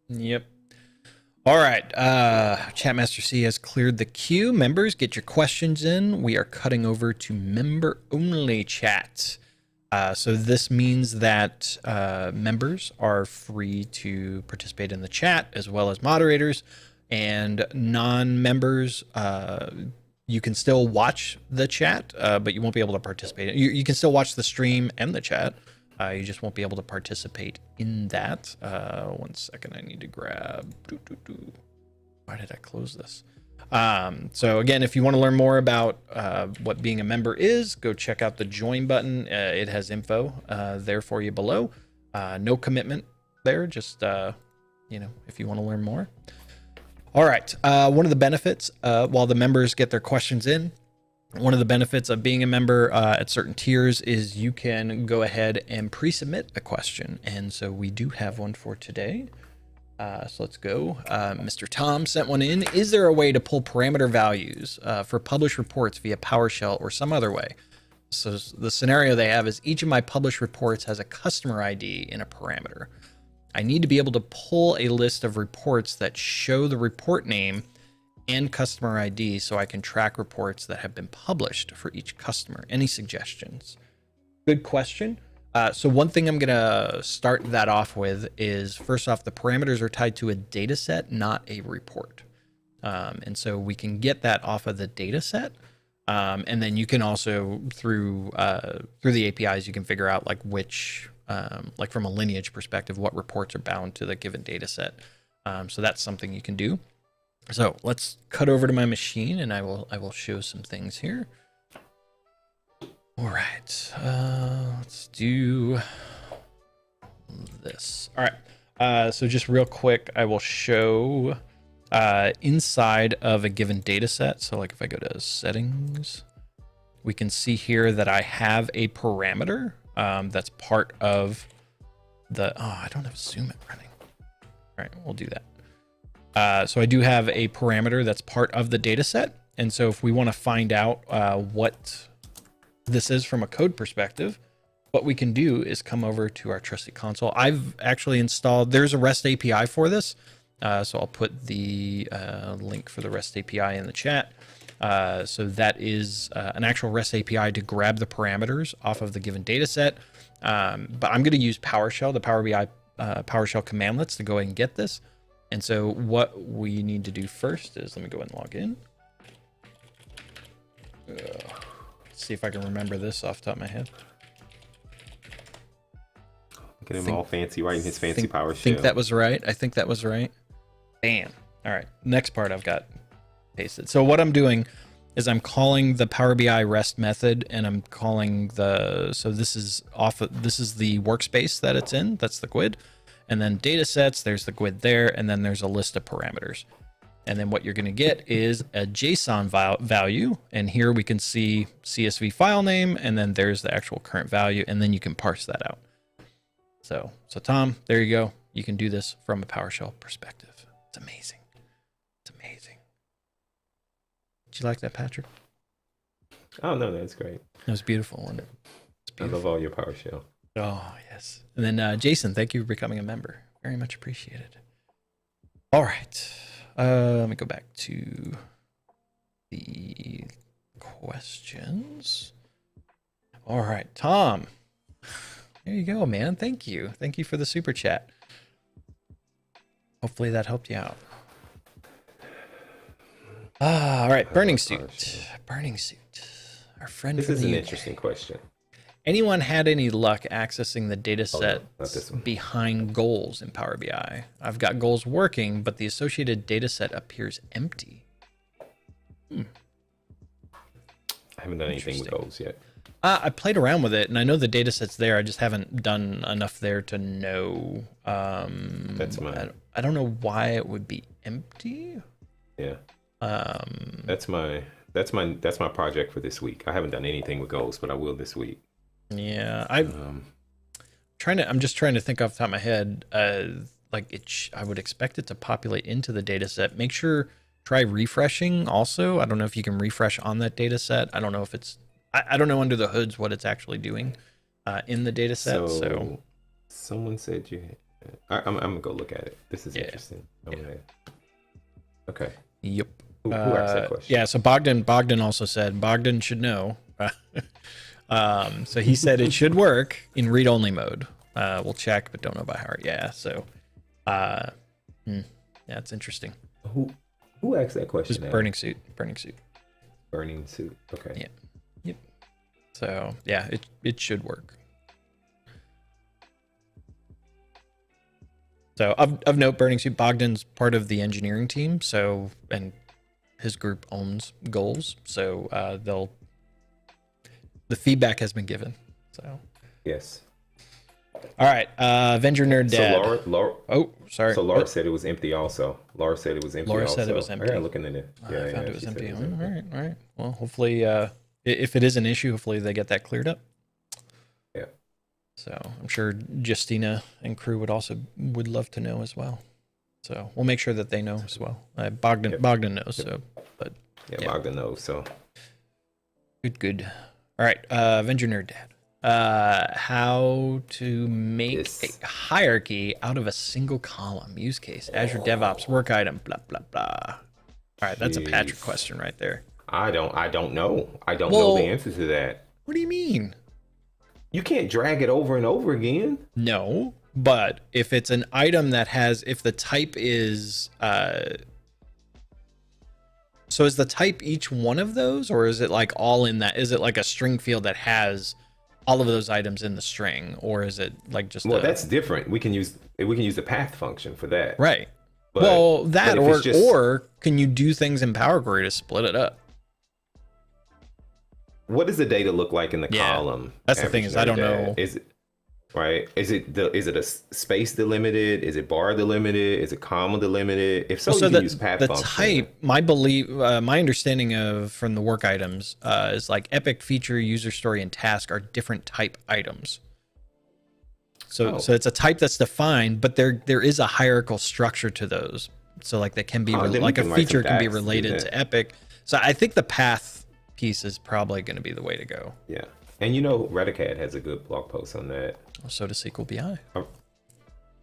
Yep. All right. Chatmaster C has cleared the queue. Members, get your questions in. We are cutting over to member-only chat. So this means that members are free to participate in the chat as well as moderators. And non-members, you can still watch the chat, but you won't be able to participate. You can still watch the stream and the chat, You just won't be able to participate in that. 1 second, I need to grab. Why did I close this? So again, if you want to learn more about what being a member is, go check out the join button. It has info there for you below. No commitment there, just if you want to learn more. All right. One of the benefits, while the members get their questions in, one of the benefits of being a member at certain tiers is you can go ahead and pre-submit a question. And so we do have one for today. So let's go. Mr. Tom sent one in. Is there a way to pull parameter values for published reports via PowerShell or some other way? So the scenario they have is each of my published reports has a customer ID in a parameter. I need to be able to pull a list of reports that show the report name and customer ID so I can track reports that have been published for each customer. Any suggestions? Good question. So one thing I'm going to start that off with is, first off, the parameters are tied to a data set, not a report. And so we can get that off of the data set. And then you can also, through the APIs, you can figure out like which, like from a lineage perspective, what reports are bound to the given data set. So that's something you can do. So let's cut over to my machine and I will show some things here. All right, let's do this. All right, so just real quick, I will show inside of a given data set. So like if I go to settings, we can see here that I have a parameter that's part of the, I don't have zoom it running. All right, we'll do that. So I do have a parameter that's part of the data set. And so if we want to find out what this is from a code perspective, what we can do is come over to our trusty console. I've actually installed, there's a REST API for this. So I'll put the link for the REST API in the chat. So that is an actual REST API to grab the parameters off of the given data set. But I'm going to use PowerShell, the Power BI PowerShell commandlets to go ahead and get this. And so what we need to do first is, let me go ahead and log in. Let's see if I can remember this off the top of my head. Look at him all fancy writing his fancy PowerShell. I think that was right. I think that was right. Bam. All right. Next part I've got pasted. So what I'm doing is I'm calling the Power BI REST method, and I'm calling so this is the workspace that it's in. That's the GUID. And then data sets, there's the GUID there, and then there's a list of parameters. And then what you're going to get is a JSON value. And here we can see CSV file name, and then there's the actual current value, and then you can parse that out. So Tom, there you go. You can do this from a PowerShell perspective. It's amazing. It's amazing. Did you like that, Patrick? Oh, no, that's great. That was beautiful, wasn't it? It's beautiful. I love all your PowerShell. Oh, yes. And then Jason, thank you for becoming a member. Very much appreciated. All right. Let me go back to the questions. All right, Tom. There you go, man. Thank you. Thank you for the super chat. Hopefully that helped you out. All right, Burning Suit. Burning Suit. Our friend This from is the an UK. interesting question. Anyone had any luck accessing the data Oh, set no, not this one. behind goals in Power BI? I've got goals working, but the associated data set appears empty. I haven't done anything with those yet. I played around with it, and I know the data set's there. I just haven't done enough there to know. That's my. I don't know why it would be empty. Yeah. That's my project for this week. I haven't done anything with goals, but I will this week. Yeah, I'm just trying to think off the top of my head. I would expect it to populate into the data set. Make sure, try refreshing also. I don't know if you can refresh on that data set. I don't know if it's, I don't know under the hoods what it's actually doing in the data set. So someone said I'm gonna go look at it. This is interesting. Okay. Yep. Who asked that question? Yeah, so Bogdan also said, Bogdan should know. So he said it should work in read-only mode. We'll check, but don't know by heart. Yeah, so yeah, it's interesting. Who asked that question? Just Burning Suit. Burning Suit. Okay. Yeah. Yep. So yeah, it should work. So of note, Burning Suit Bogdan's part of the engineering team. So, and his group owns goals. So the feedback has been given. So Yes. all right, Avenger Nerd Dad. So Laura. Oh, sorry. So Laura said it was empty also. Laura said it was empty. Laura also. said it was empty. I gotta look into it. Yeah, I found it was she said empty. it was empty. All right. Well, hopefully, if it is an issue, hopefully they get that cleared up. Yeah. So I'm sure Justina and crew would love to know as well. So we'll make sure that they know as well. Bogdan knows. So, but yeah, Bogdan knows. So good. All right, Avenger Nerd Dad. How to make a hierarchy out of a single column? Use case: Azure DevOps work item. Blah blah blah. All right, that's a Patrick question right there. I don't know. I don't know the answer to that. What do you mean? You can't drag it over and over again. No, but if it's an item that if the type is, so is the type each one of those, or is it like all in that? Is it like a string field that has all of those items in the string, or is it like just? Well, that's different. We can use the path function for that. Right. But, well, that but or can you do things in Power Query to split it up? What does the data look like in the column? That's the thing is I don't know. Is it right? Is it a space delimited? Is it bar delimited? Is it comma delimited? If so, you can use path function. The type, my understanding from the work items is like epic, feature, user story, and task are different type items. So it's a type that's defined, but there is a hierarchical structure to those. So like that can be like a feature can be related to epic. So I think the path piece is probably going to be the way to go. Yeah. And Redicat has a good blog post on that. So does Sql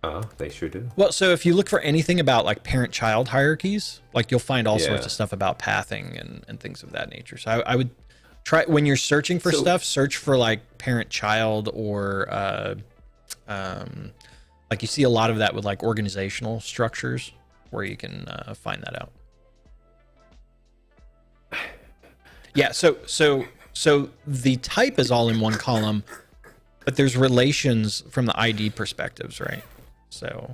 Bi. They sure do. Well, so if you look for anything about like parent-child hierarchies, like you'll find all sorts of stuff about pathing and things of that nature. So I would try, when you're searching for stuff, search for like parent-child or like you see a lot of that with like organizational structures where you can find that out. Yeah, so the type is all in one column, but there's relations from the ID perspectives, right? So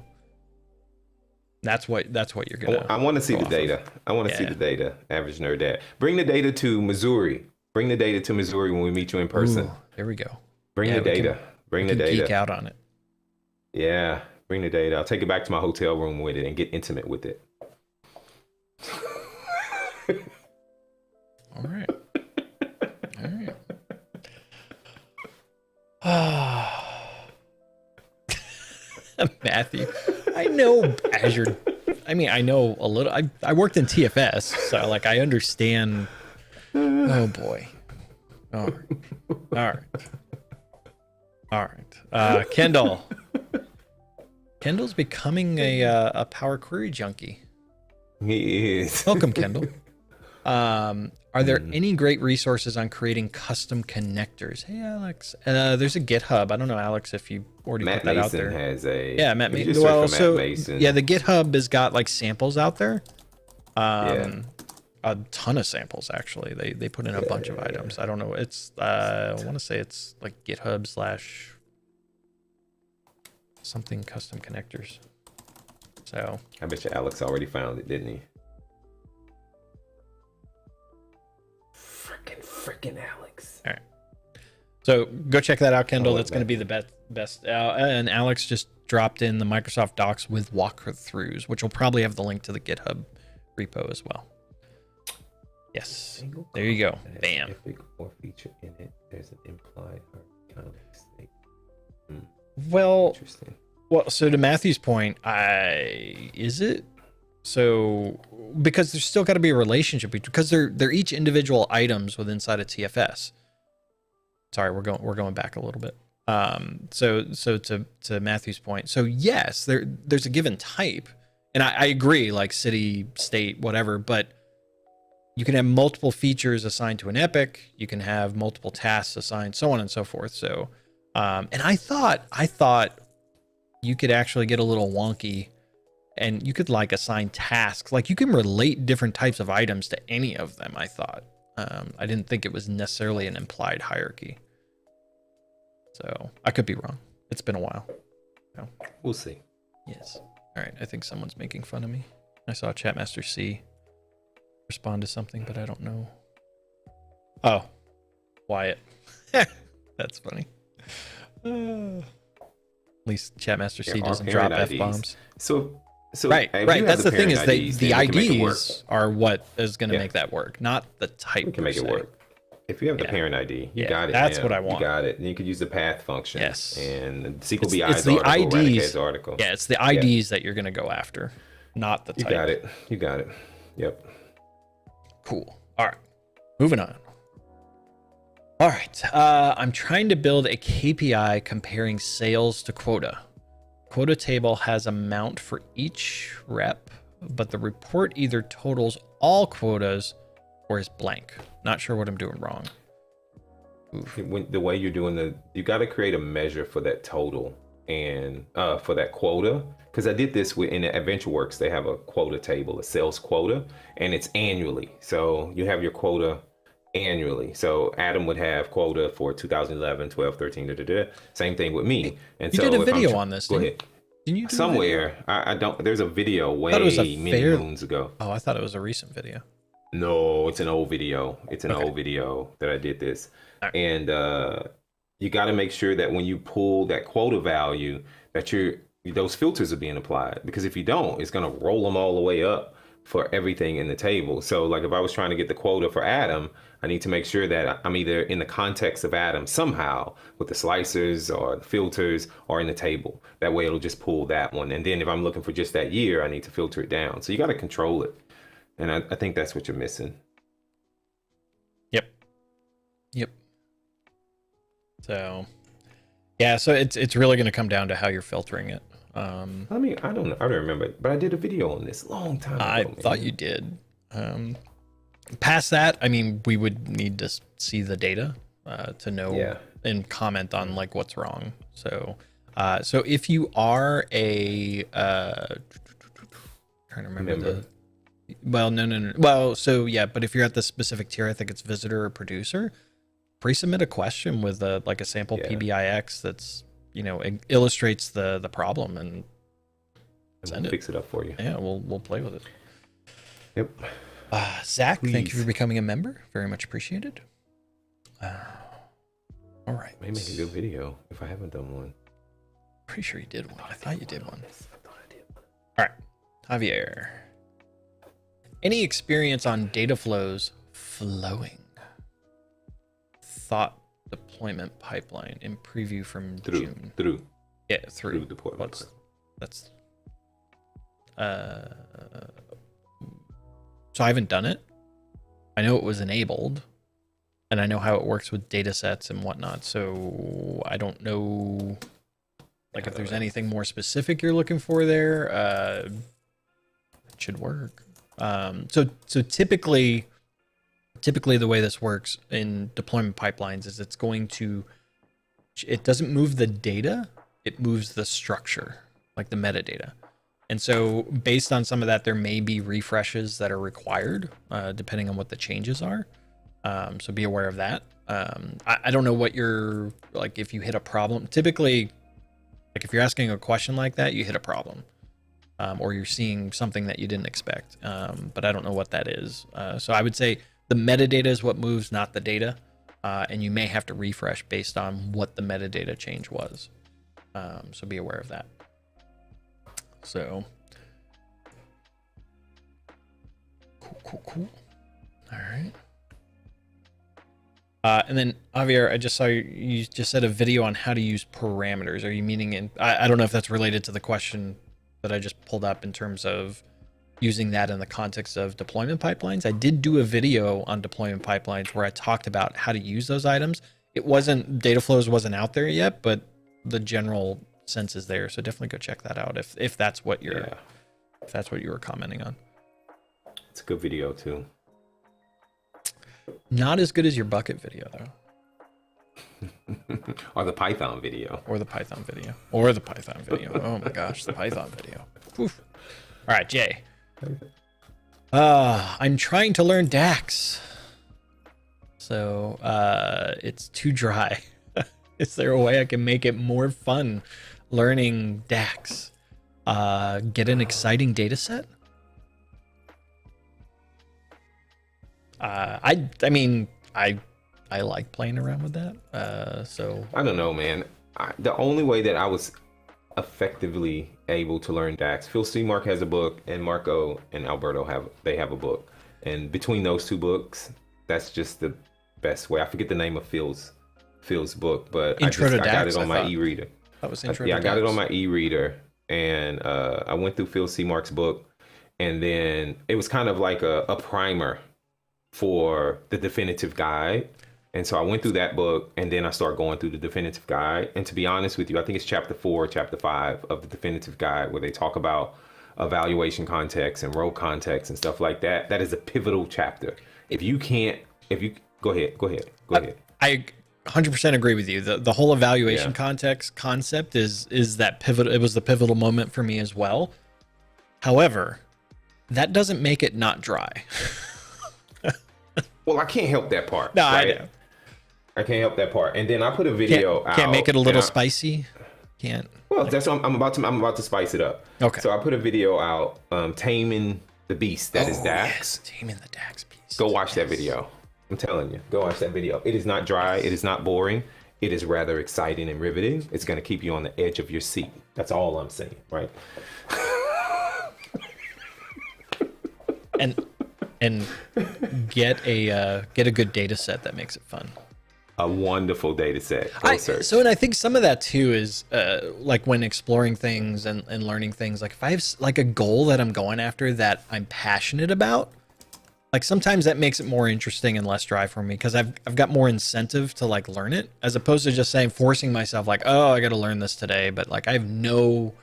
that's what you're gonna. I want to see the data. I want to see the data. Average Nerd Dad. Bring the data to Missouri. Bring the data to Missouri when we meet you in person. Ooh, there we go. Bring the data. Bring the data. Geek out on it. Yeah, bring the data. I'll take it back to my hotel room with it and get intimate with it. All right. Matthew, I know Azure. I mean, I know a little. I worked in TFS, so like I understand. Oh boy. All right. Kendall. Kendall's becoming a Power Query junkie. He is. Welcome, Kendall. Are there any great resources on creating custom connectors? Hey, Alex. There's a GitHub. I don't know, Alex, if you already put that out there. Matt Mason has a. Yeah, Matt Mason. Well, so yeah, the GitHub has got like samples out there. A ton of samples actually. They put in a bunch of items. I don't know. It's I want to say it's like GitHub / something custom connectors. So I bet you Alex already found it, didn't he? Freaking Alex. All right. So go check that out, Kendall. That's going to be the best. And Alex just dropped in the Microsoft Docs with walkthroughs, which will probably have the link to the GitHub repo as well. Yes. There you go. Bam. Or feature in it. There's an implied or counting state. Well, Interesting. Well, so to Matthew's point, is it? So because there's still got to be a relationship because they're each individual items within inside of TFS. Sorry, we're going back a little bit. So to Matthew's point, so yes, there's a given type, and I agree, like city, state, whatever, but you can have multiple features assigned to an epic, you can have multiple tasks assigned, so on and so forth. So, and I thought you could actually get a little wonky, and you could like assign tasks, like you can relate different types of items to any of them. I thought, I didn't think it was necessarily an implied hierarchy. So I could be wrong. It's been a while. So. We'll see. Yes. All right. I think someone's making fun of me. I saw Chatmaster C respond to something, but I don't know. Oh, Wyatt. That's funny. At least Chatmaster C doesn't drop F-bombs. So right. That's the thing, is the IDs are what is going to make that work, not the type. We can make it work. If you have the parent ID, you got it. That's what I want. You got it. And you could use the path function. Yes. And Sql Bi it's the IDs. Article. Yeah, it's the IDs that you're going to go after, not the type. You got it. Yep. Cool. All right. Moving on. All right. I'm trying to build a KPI comparing sales to quota. Quota table has amount for each rep, but the report either totals all quotas or is blank. Not sure what I'm doing wrong. The way you're doing you got to create a measure for that total and for that quota. Because I did this in AdventureWorks. They have a quota table, a sales quota, and it's annually. So you have your quota annually. So Adam would have quota for 2011, 12, 13, Same thing with me. And you so did a video on this, go ahead. Didn't you do somewhere? I don't. There's a video many moons ago. Oh, I thought it was a recent video. No, it's an old video. It's an old video that I did this. Right. And you got to make sure that when you pull that quota value, that those filters are being applied. Because if you don't, it's going to roll them all the way up for everything in the table. So like if I was trying to get the quota for Adam, I need to make sure that I'm either in the context of Adam somehow with the slicers or the filters or in the table. That way it'll just pull that one. And then if I'm looking for just that year, I need to filter it down. So you got to control it. And I think that's what you're missing. Yep. So, yeah, so it's really going to come down to how you're filtering it. I mean, I don't remember, but I did a video on this a long time ago. I thought you did. Past that, I mean, we would need to see the data to know and comment on like what's wrong. So, so if you are a trying to remember no. Well, so yeah, but if you're at the specific tier, I think it's visitor or producer. Pre-submit a question with a sample PBIX that's illustrates the problem and send it. Fix it up for you. Yeah, we'll play with it. Yep. Zach, thank you for becoming a member. Very much appreciated. All right. May make a good video if I haven't done one. Pretty sure you did one. I thought you did one. All right, Javier. Any experience on data flows flowing? Thought deployment pipeline in preview from June. Through That's deployment. So I haven't done it. I know it was enabled, and I know how it works with data sets and whatnot. So I don't know, if there's anything more specific you're looking for there. It should work. So typically the way this works in deployment pipelines is it doesn't move the data, it moves the structure, like the metadata. And so based on some of that, there may be refreshes that are required, depending on what the changes are. So be aware of that. I don't know what you're, if you hit a problem, typically, if you're asking a question like that, you hit a problem. Or you're seeing something that you didn't expect, but I don't know what that is. So I would say the metadata is what moves, not the data, and you may have to refresh based on what the metadata change was. So be aware of that. So cool. All right. And then Javier, I just saw you just said a video on how to use parameters. Are you meaning I don't know if that's related to the question that I just pulled up in terms of using that in the context of deployment pipelines. I did do a video on deployment pipelines where I talked about how to use those items. Data flows wasn't out there yet, but the general sense is there. So definitely go check that out if that's what you were commenting on. It's a good video too. Not as good as your bucket video though. Or the Python video. Oh my gosh, the Python video. Oof. All right, Jay. I'm trying to learn DAX. So it's too dry. Is there a way I can make it more fun learning DAX? Get an exciting data set. I mean, I like playing around with that. So I don't know, man. The only way that I was effectively able to learn DAX, Phil Seamark has a book, and Marco and Alberto have a book, and between those two books, that's just the best way. I forget the name of Phil's book, but I got it on my e-reader. That was Intro to I got it DAX. on my e-reader, and I went through Phil Seamark's book, and then it was kind of like a primer for the definitive guide. And so I went through that book, and then I started going through the definitive guide. And to be honest with you, I think it's chapter 4, chapter 5 of the definitive guide, where they talk about evaluation context and row context and stuff like that. That is a pivotal chapter. Go ahead. I 100% agree with you. The whole evaluation context concept is that pivot. It was the pivotal moment for me as well. However, that doesn't make it not dry. Well, I can't help that part. No, right? I know. I can't help that part. And then I put a video out. Can't make it a little spicy. Can't. Well, that's what I'm about to spice it up. Okay. So I put a video out, taming the beast that is DAX. Yes, taming the DAX beast. Go watch that video. I'm telling you, go watch that video. It is not dry. It is not boring. It is rather exciting and riveting. It's going to keep you on the edge of your seat. That's all I'm saying, right? and get a good data set that makes it fun. A wonderful data set. And I think some of that too is like when exploring things and learning things, like if I have like a goal that I'm going after that I'm passionate about, like sometimes that makes it more interesting and less dry for me, because I've got more incentive to like learn it, as opposed to just forcing myself like, oh, I got to learn this today, but like I have no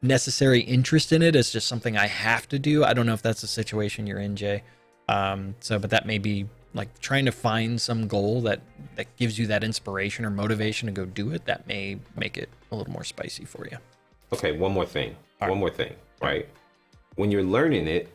necessary interest in it. It's just something I have to do. I don't know if that's the situation you're in, Jay. But that may be like trying to find some goal that gives you that inspiration or motivation to go do it. That may make it a little more spicy for you. Okay, one more thing, right? When you're learning it,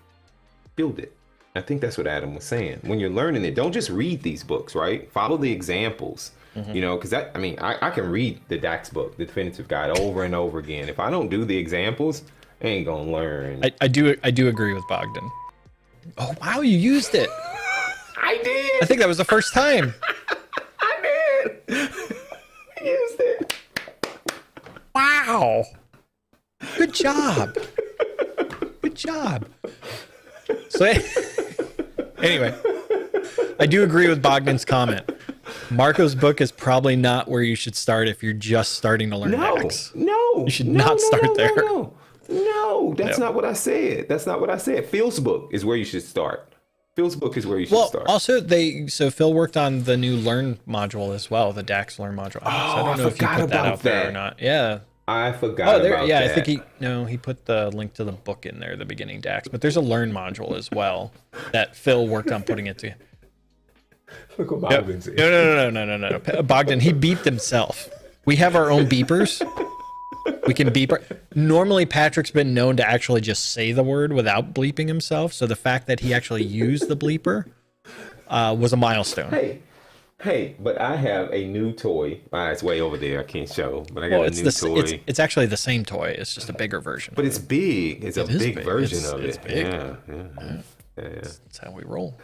build it. I think that's what Adam was saying. When you're learning it, don't just read these books, right? Follow the examples, because I can read the DAX book, the definitive guide, over and over again. If I don't do the examples, I ain't gonna learn. I do agree with Bogdan. Oh, wow, you used it. I did. I think that was the first time. I did. I used it. Wow. Good job. Good job. So anyway, I do agree with Bogdan's comment. Marco's book is probably not where you should start if you're just starting to learn DAX. No. You should not start there. No, that's not what I said. That's not what I said. Phil's book is where you should start. Phil's book is where you should start. Also, Phil worked on the new Learn module as well, the DAX Learn module. So I don't know if you put that out there or not. Yeah. I forgot about yeah, that. I think he put the link to the book in there, the beginning DAX. But there's a Learn module as well that Phil worked on putting it to. Look what Bogdan's saying. No. Bogdan, he beeped himself. We have our own beepers. We can beep. Normally, Patrick's been known to actually just say the word without bleeping himself. So the fact that he actually used the bleeper was a milestone. Hey, but I have a new toy. It's way over there. I can't show, but I got a new toy. It's actually the same toy. It's just a bigger version. But it's big. It's a big version of it. It's big. Yeah. That's how we roll.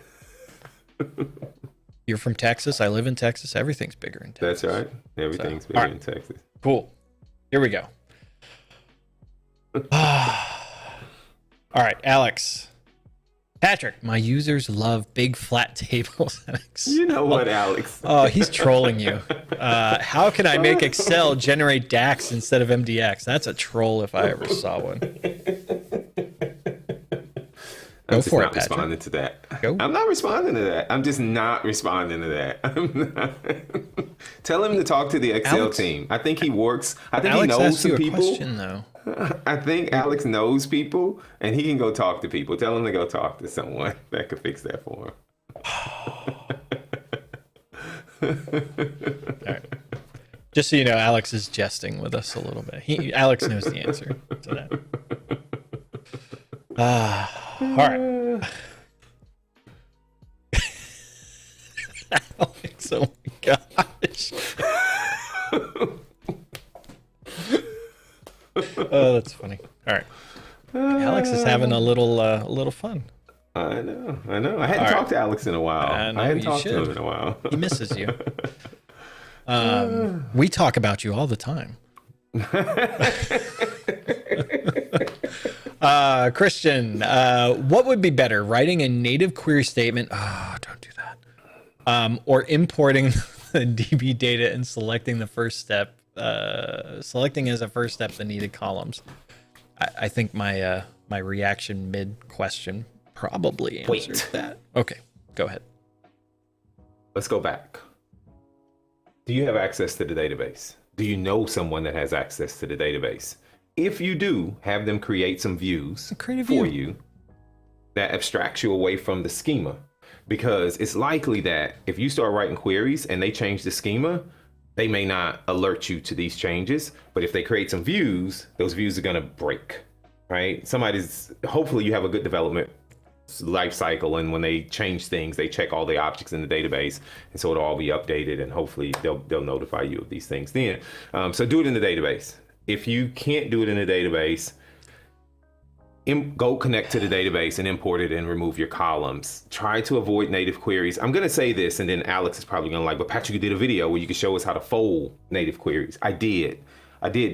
You're from Texas. I live in Texas. Everything's bigger in Texas. That's right. Everything's bigger in Texas. Cool. Here we go. All right, Alex. Patrick, my users love big flat tables. You know what, Alex? Oh, he's trolling you. How can I make Excel generate DAX instead of MDX? That's a troll if I ever saw one. I'm just not responding to that. I'm not responding to that. I'm just not responding to that. Tell him to talk to the Excel team. I think he works. I think he knows some people. Question, though. I think Alex knows people, and he can go talk to people. Tell him to go talk to someone that could fix that for him. All right. Just so you know, Alex is jesting with us a little bit. Alex knows the answer to that. All right. Alex, oh my gosh. Oh, that's funny. All right. Alex is having a little fun. I know. I hadn't talked to Alex in a while. I hadn't talked to him in a while. He misses you. We talk about you all the time. Christian, what would be better, writing a native query statement? Oh, don't do that. Or importing the DB data and selecting the first step, selecting as a first step the needed columns. I think my my reaction mid question probably answers that. Okay, go ahead. Let's go back. Do you have access to the database? Do you know someone that has access to the database? If you do, have them create some views for you that abstracts you away from the schema. Because it's likely that if you start writing queries and they change the schema, they may not alert you to these changes. But if they create some views, those views are going to break, right? Hopefully you have a good development life cycle, and when they change things, they check all the objects in the database, and so it'll all be updated, and hopefully they'll notify you of these things then. So do it in the database. If you can't do it in the database, go connect to the database and import it and remove your columns. Try to avoid native queries. I'm going to say this, and then Alex is probably going to but Patrick, you did a video where you could show us how to fold native queries. I did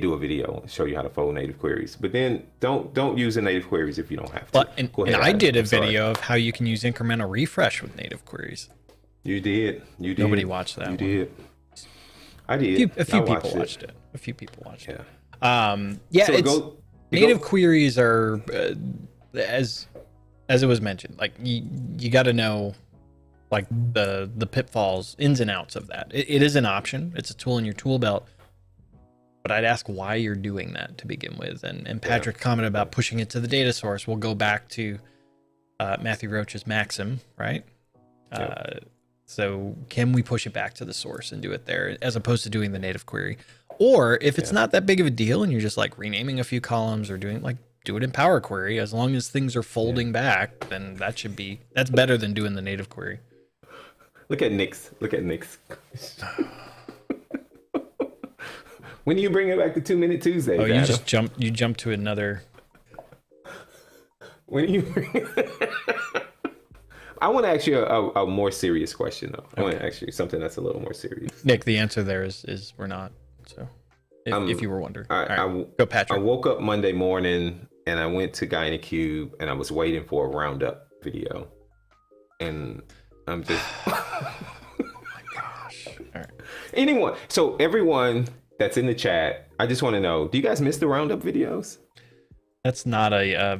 do a video and show you how to fold native queries, but then don't use the native queries if you don't have to. But and I did a video of how you can use incremental refresh with native queries. You did. Nobody watched that. You did. I did. A few people watched it. A few people watched it. Yeah. So native queries are as it was mentioned. Like you got to know like the pitfalls, ins and outs of that. It is an option. It's a tool in your tool belt. But I'd ask why you're doing that to begin with. And Patrick commented about pushing it to the data source. We'll go back to Matthew Roach's maxim, right? So can we push it back to the source and do it there as opposed to doing the native query? Or if it's not that big of a deal and you're just like renaming a few columns or do it in Power Query, as long as things are folding back, then that's better than doing the native query. Look at Nick's. When do you bring it back to 2 Minute Tuesday? Oh, you jumped to another. When do you I want to ask you a more serious question, though. I want to ask you something that's a little more serious. Nick, the answer there is we're not. So if you were wondering. Go, Patrick. I woke up Monday morning and I went to Gynacube and I was waiting for a roundup video. And I'm just... Oh my gosh. All right. Everyone that's in the chat, I just want to know, do you guys miss the roundup videos? That's not the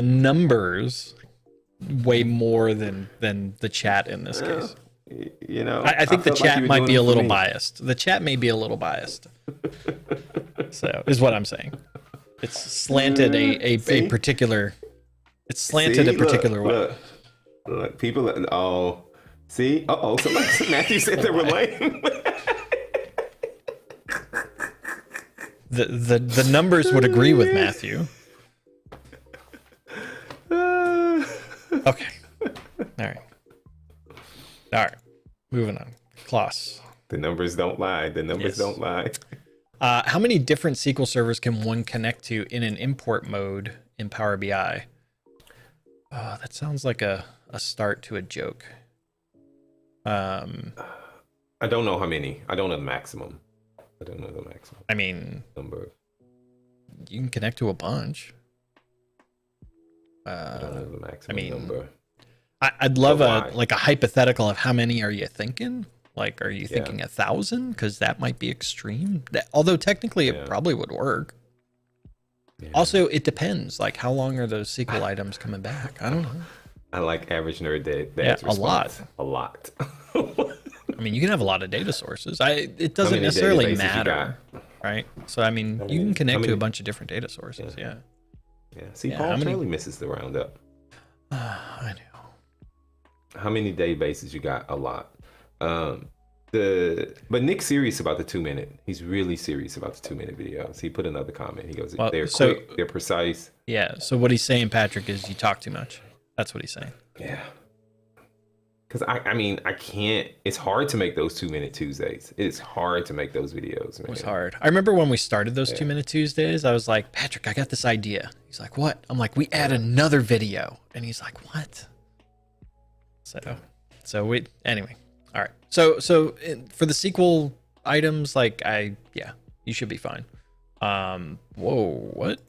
numbers way more than the chat in this case. You know, I think the chat might be a little biased. The chat may be a little biased. So is what I'm saying. It's slanted a particular. It's slanted a particular way. Look, people. Oh, see. Somebody, Matthew said they were lame. The numbers would agree with Matthew. Okay. All right. Moving on. Klaus. The numbers don't lie. Don't lie. How many different SQL servers can one connect to in an import mode in Power BI? That sounds like a start to a joke. I don't know how many. I don't know the maximum. I mean, number. You can connect to a bunch. I don't know the maximum number. I'd love a hypothetical of how many are you thinking? Like, are you thinking 1,000? Because that might be extreme. Although technically it probably would work. Yeah. Also, it depends. Like, how long are those SQL items coming back? I don't know. I like average nerd day. A lot. I mean, you can have a lot of data sources. It doesn't necessarily matter, right? So, I mean, you can connect to a bunch of different data sources. Yeah. See, Paul totally misses the roundup. I know. How many databases you got? A lot. But Nick's serious about the 2 minute. He's really serious about the 2 minute videos. He put another comment. He goes, they're quick, they're precise. Yeah. So what he's saying, Patrick, is you talk too much. That's what he's saying. Yeah. Because I mean, I can't. It's hard to make those 2-minute Tuesdays. It's hard to make those videos, man. It was hard. I remember when we started those 2-minute Tuesdays, I was like, Patrick, I got this idea. He's like, what? I'm like, we add another video. And he's like, what? So we, anyway. All right. So for the SQL items, like you should be fine. Whoa, what?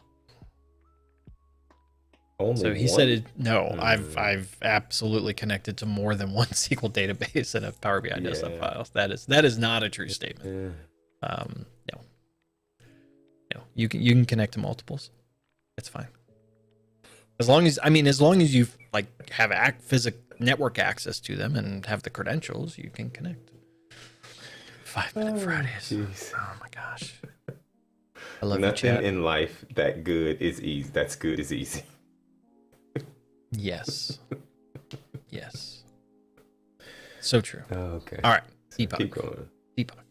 Only so he one? said, no, I've absolutely connected to more than one SQL database in a Power BI desktop file. That is not a true statement. No, you can connect to multiples. It's fine. As long as you like have network access to them and have the credentials, you can connect. 5-minute Fridays. Geez. Oh my gosh. I love you, Nothing chat. in life that good is easy. That's good is easy. Yes. Yes. So true. Okay. All right. Keep going. Debug.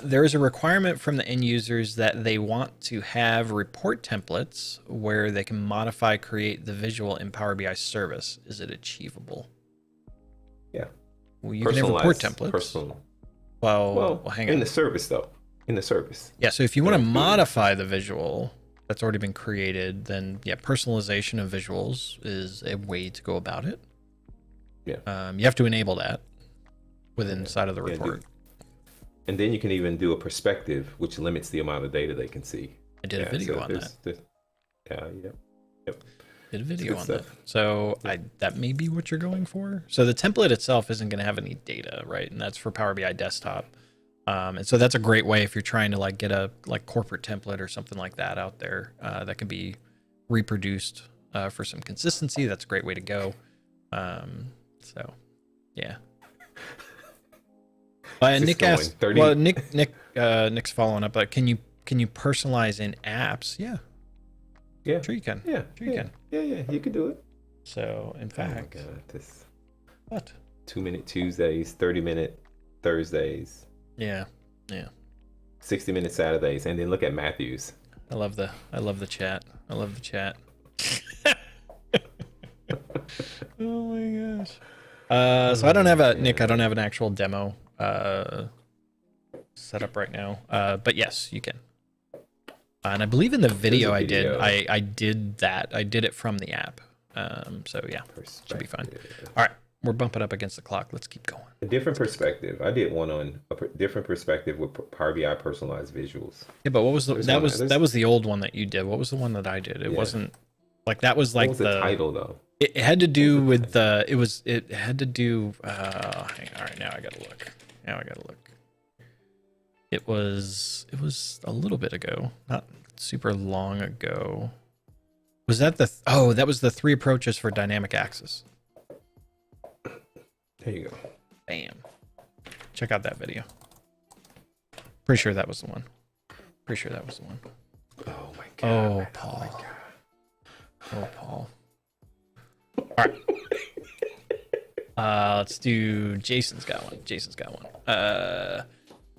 There is a requirement from the end users that they want to have report templates where they can create the visual in Power BI service. Is it achievable? Yeah. Well, you can have report templates. Personal. Well, hang on. In the service, though. In the service. Yeah, so if you want to modify the visual that's already been created, then personalization of visuals is a way to go about it. Yeah. You have to enable that inside of the report. And then you can even do a perspective, which limits the amount of data they can see. I did a video on that. Did a video on that. So that may be what you're going for. So the template itself isn't going to have any data, right? And that's for Power BI desktop. And so that's a great way if you're trying to get a corporate template or something like that out there that can be reproduced for some consistency. That's a great way to go. So yeah. Nick asked, Nick's following up. Can you personalize in apps? Yeah. Yeah. Sure you can. Yeah. Sure you can. Yeah. You can do it. So in fact, oh my God, this what? 2-minute Tuesdays, 30-minute Thursdays. Yeah. 60-minute Saturdays, and then look at Matthews. I love the chat. I love the chat. Oh my gosh. So I don't have an actual demo set up right now. But yes, you can. And I believe in the video I did that. I did it from the app. So yeah, should be fine. All right. We're bumping up against the clock. Let's keep going. A different perspective. I did one on a different perspective with Power BI personalized visuals. Yeah, but what was that was the old one that you did. What was the one that I did? It wasn't like that was like what was the title though. It had to do with the it had to do hang on, all right, now I gotta look. It was a little bit ago, not super long ago. Was that that was the 3 approaches for dynamic axis. There you go. Bam. Check out that video. Pretty sure that was the one. Oh my God. Oh, Paul. Oh, Paul. All right. Let's do Jason's got one.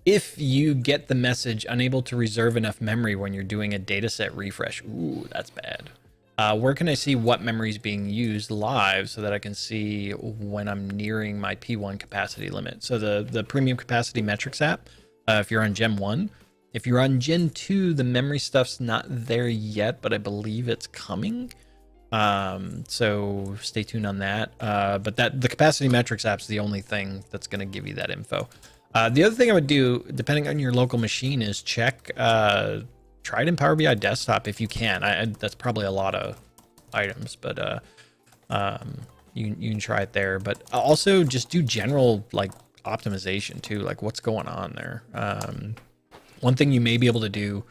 If you get the message unable to reserve enough memory when you're doing a dataset refresh, ooh, that's bad. Where can I see what memory is being used live so that I can see when I'm nearing my P1 capacity limit? So the Premium Capacity Metrics app, if you're on Gen 1. If you're on Gen 2, the memory stuff's not there yet, but I believe it's coming. So stay tuned on that. But the Capacity Metrics app's the only thing that's going to give you that info. The other thing I would do, depending on your local machine, is check... try it in Power BI desktop if you can. That's probably a lot of items, but you can try it there. But also just do general optimization too, like what's going on there. One thing you may be able to do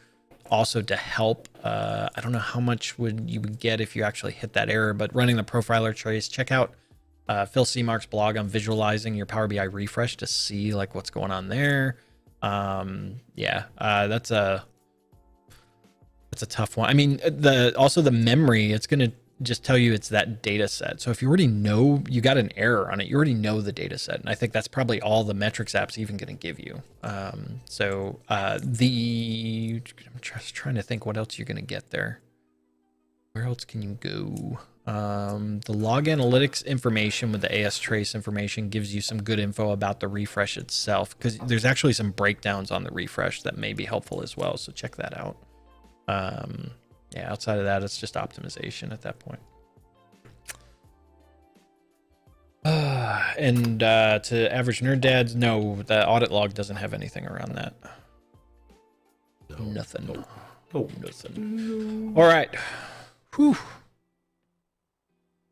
also to help, I don't know how much you would get if you actually hit that error, but running the profiler trace, check out Phil Seamark's blog on visualizing your Power BI refresh to see what's going on there. That's a tough one. I mean, the memory, it's going to just tell you it's that data set. So if you already know you got an error on it, you already know the data set. And I think that's probably all the metrics app's even going to give you. I'm just trying to think what else you're going to get there. Where else can you go? The log analytics information with the AS trace information gives you some good info about the refresh itself, because there's actually some breakdowns on the refresh that may be helpful as well. So check that out. Yeah, outside of that, it's just optimization at that point. And to average nerd dads, no, the audit log doesn't have anything around that. No, nothing. No. Nothing. All right. Whew.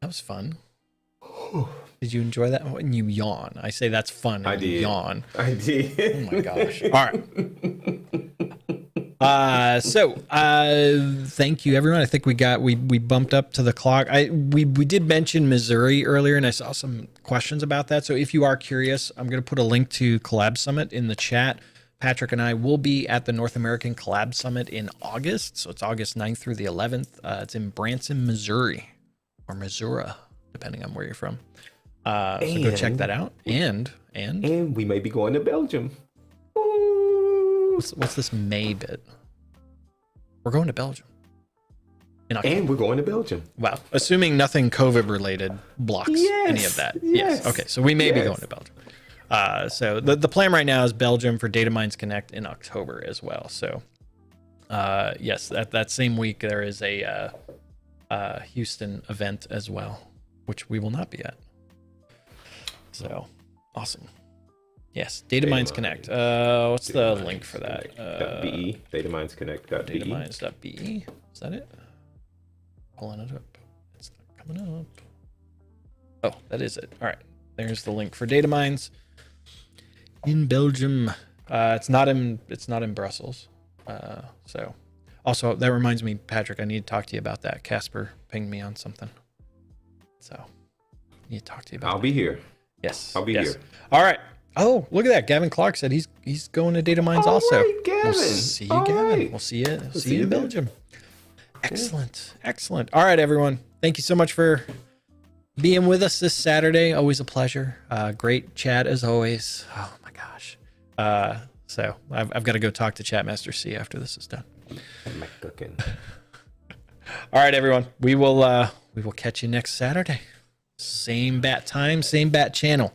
That was fun. Did you enjoy that? When you yawn, I say that's fun. And I did. Yawn. I did. Oh my gosh. All right. Thank you, everyone. I think we bumped up to the clock. We did mention Missouri earlier, and I saw some questions about that. So if you are curious, I'm going to put a link to Collab Summit in the chat. Patrick and I will be at the North American Collab Summit in August. So it's August 9th through the 11th. It's in Branson, Missouri, or Missouri, depending on where you're from. So go check that out. And we may be going to Belgium. What's this May bit? We're going to Belgium. And we're going to Belgium. Wow. Assuming nothing COVID related blocks any of that. Yes. Okay. So we may be going to Belgium. So the plan right now is Belgium for Data Mines Connect in October as well. So yes, that same week there is a Houston event as well, which we will not be at. So awesome. Yes, Data Mines Connect. What's the link for that? .be, datamines.connect.be. Datamines.be. Is that it? Pulling it up. It's not coming up. Oh, that is it. All right. There's the link for Data Mines in Belgium. It's not in Brussels. So also that reminds me, Patrick, I need to talk to you about that. Casper pinged me on something. So I need to talk to you about I'll be here. Yes. I'll be here. All right. Oh, look at that. Gavin Clark said he's going to Data Mines also. Right, Gavin. We'll see you, Gavin. Right. We'll see you in Belgium. Excellent. Excellent. All right, everyone. Thank you so much for being with us this Saturday. Always a pleasure. Great chat as always. Oh my gosh. So I've got to go talk to Chatmaster C after this is done. All right, everyone. We will catch you next Saturday. Same bat time, same bat channel.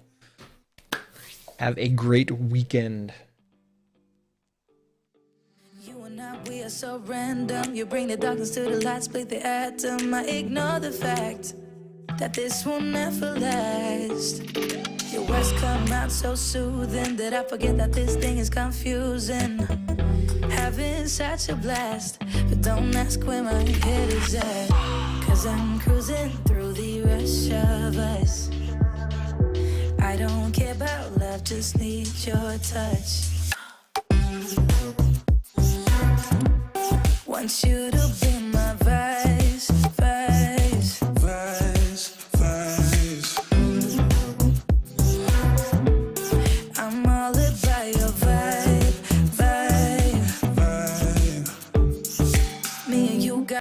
Have a great weekend. You and I, we are so random. You bring the darkness to the light, split the atom. I ignore the fact that this will never last. Your words come out so soothing that I forget that this thing is confusing. Having such a blast, but don't ask where my head is at. 'Cause I'm cruising through the rush of us. I don't care about love, just need your touch. Want you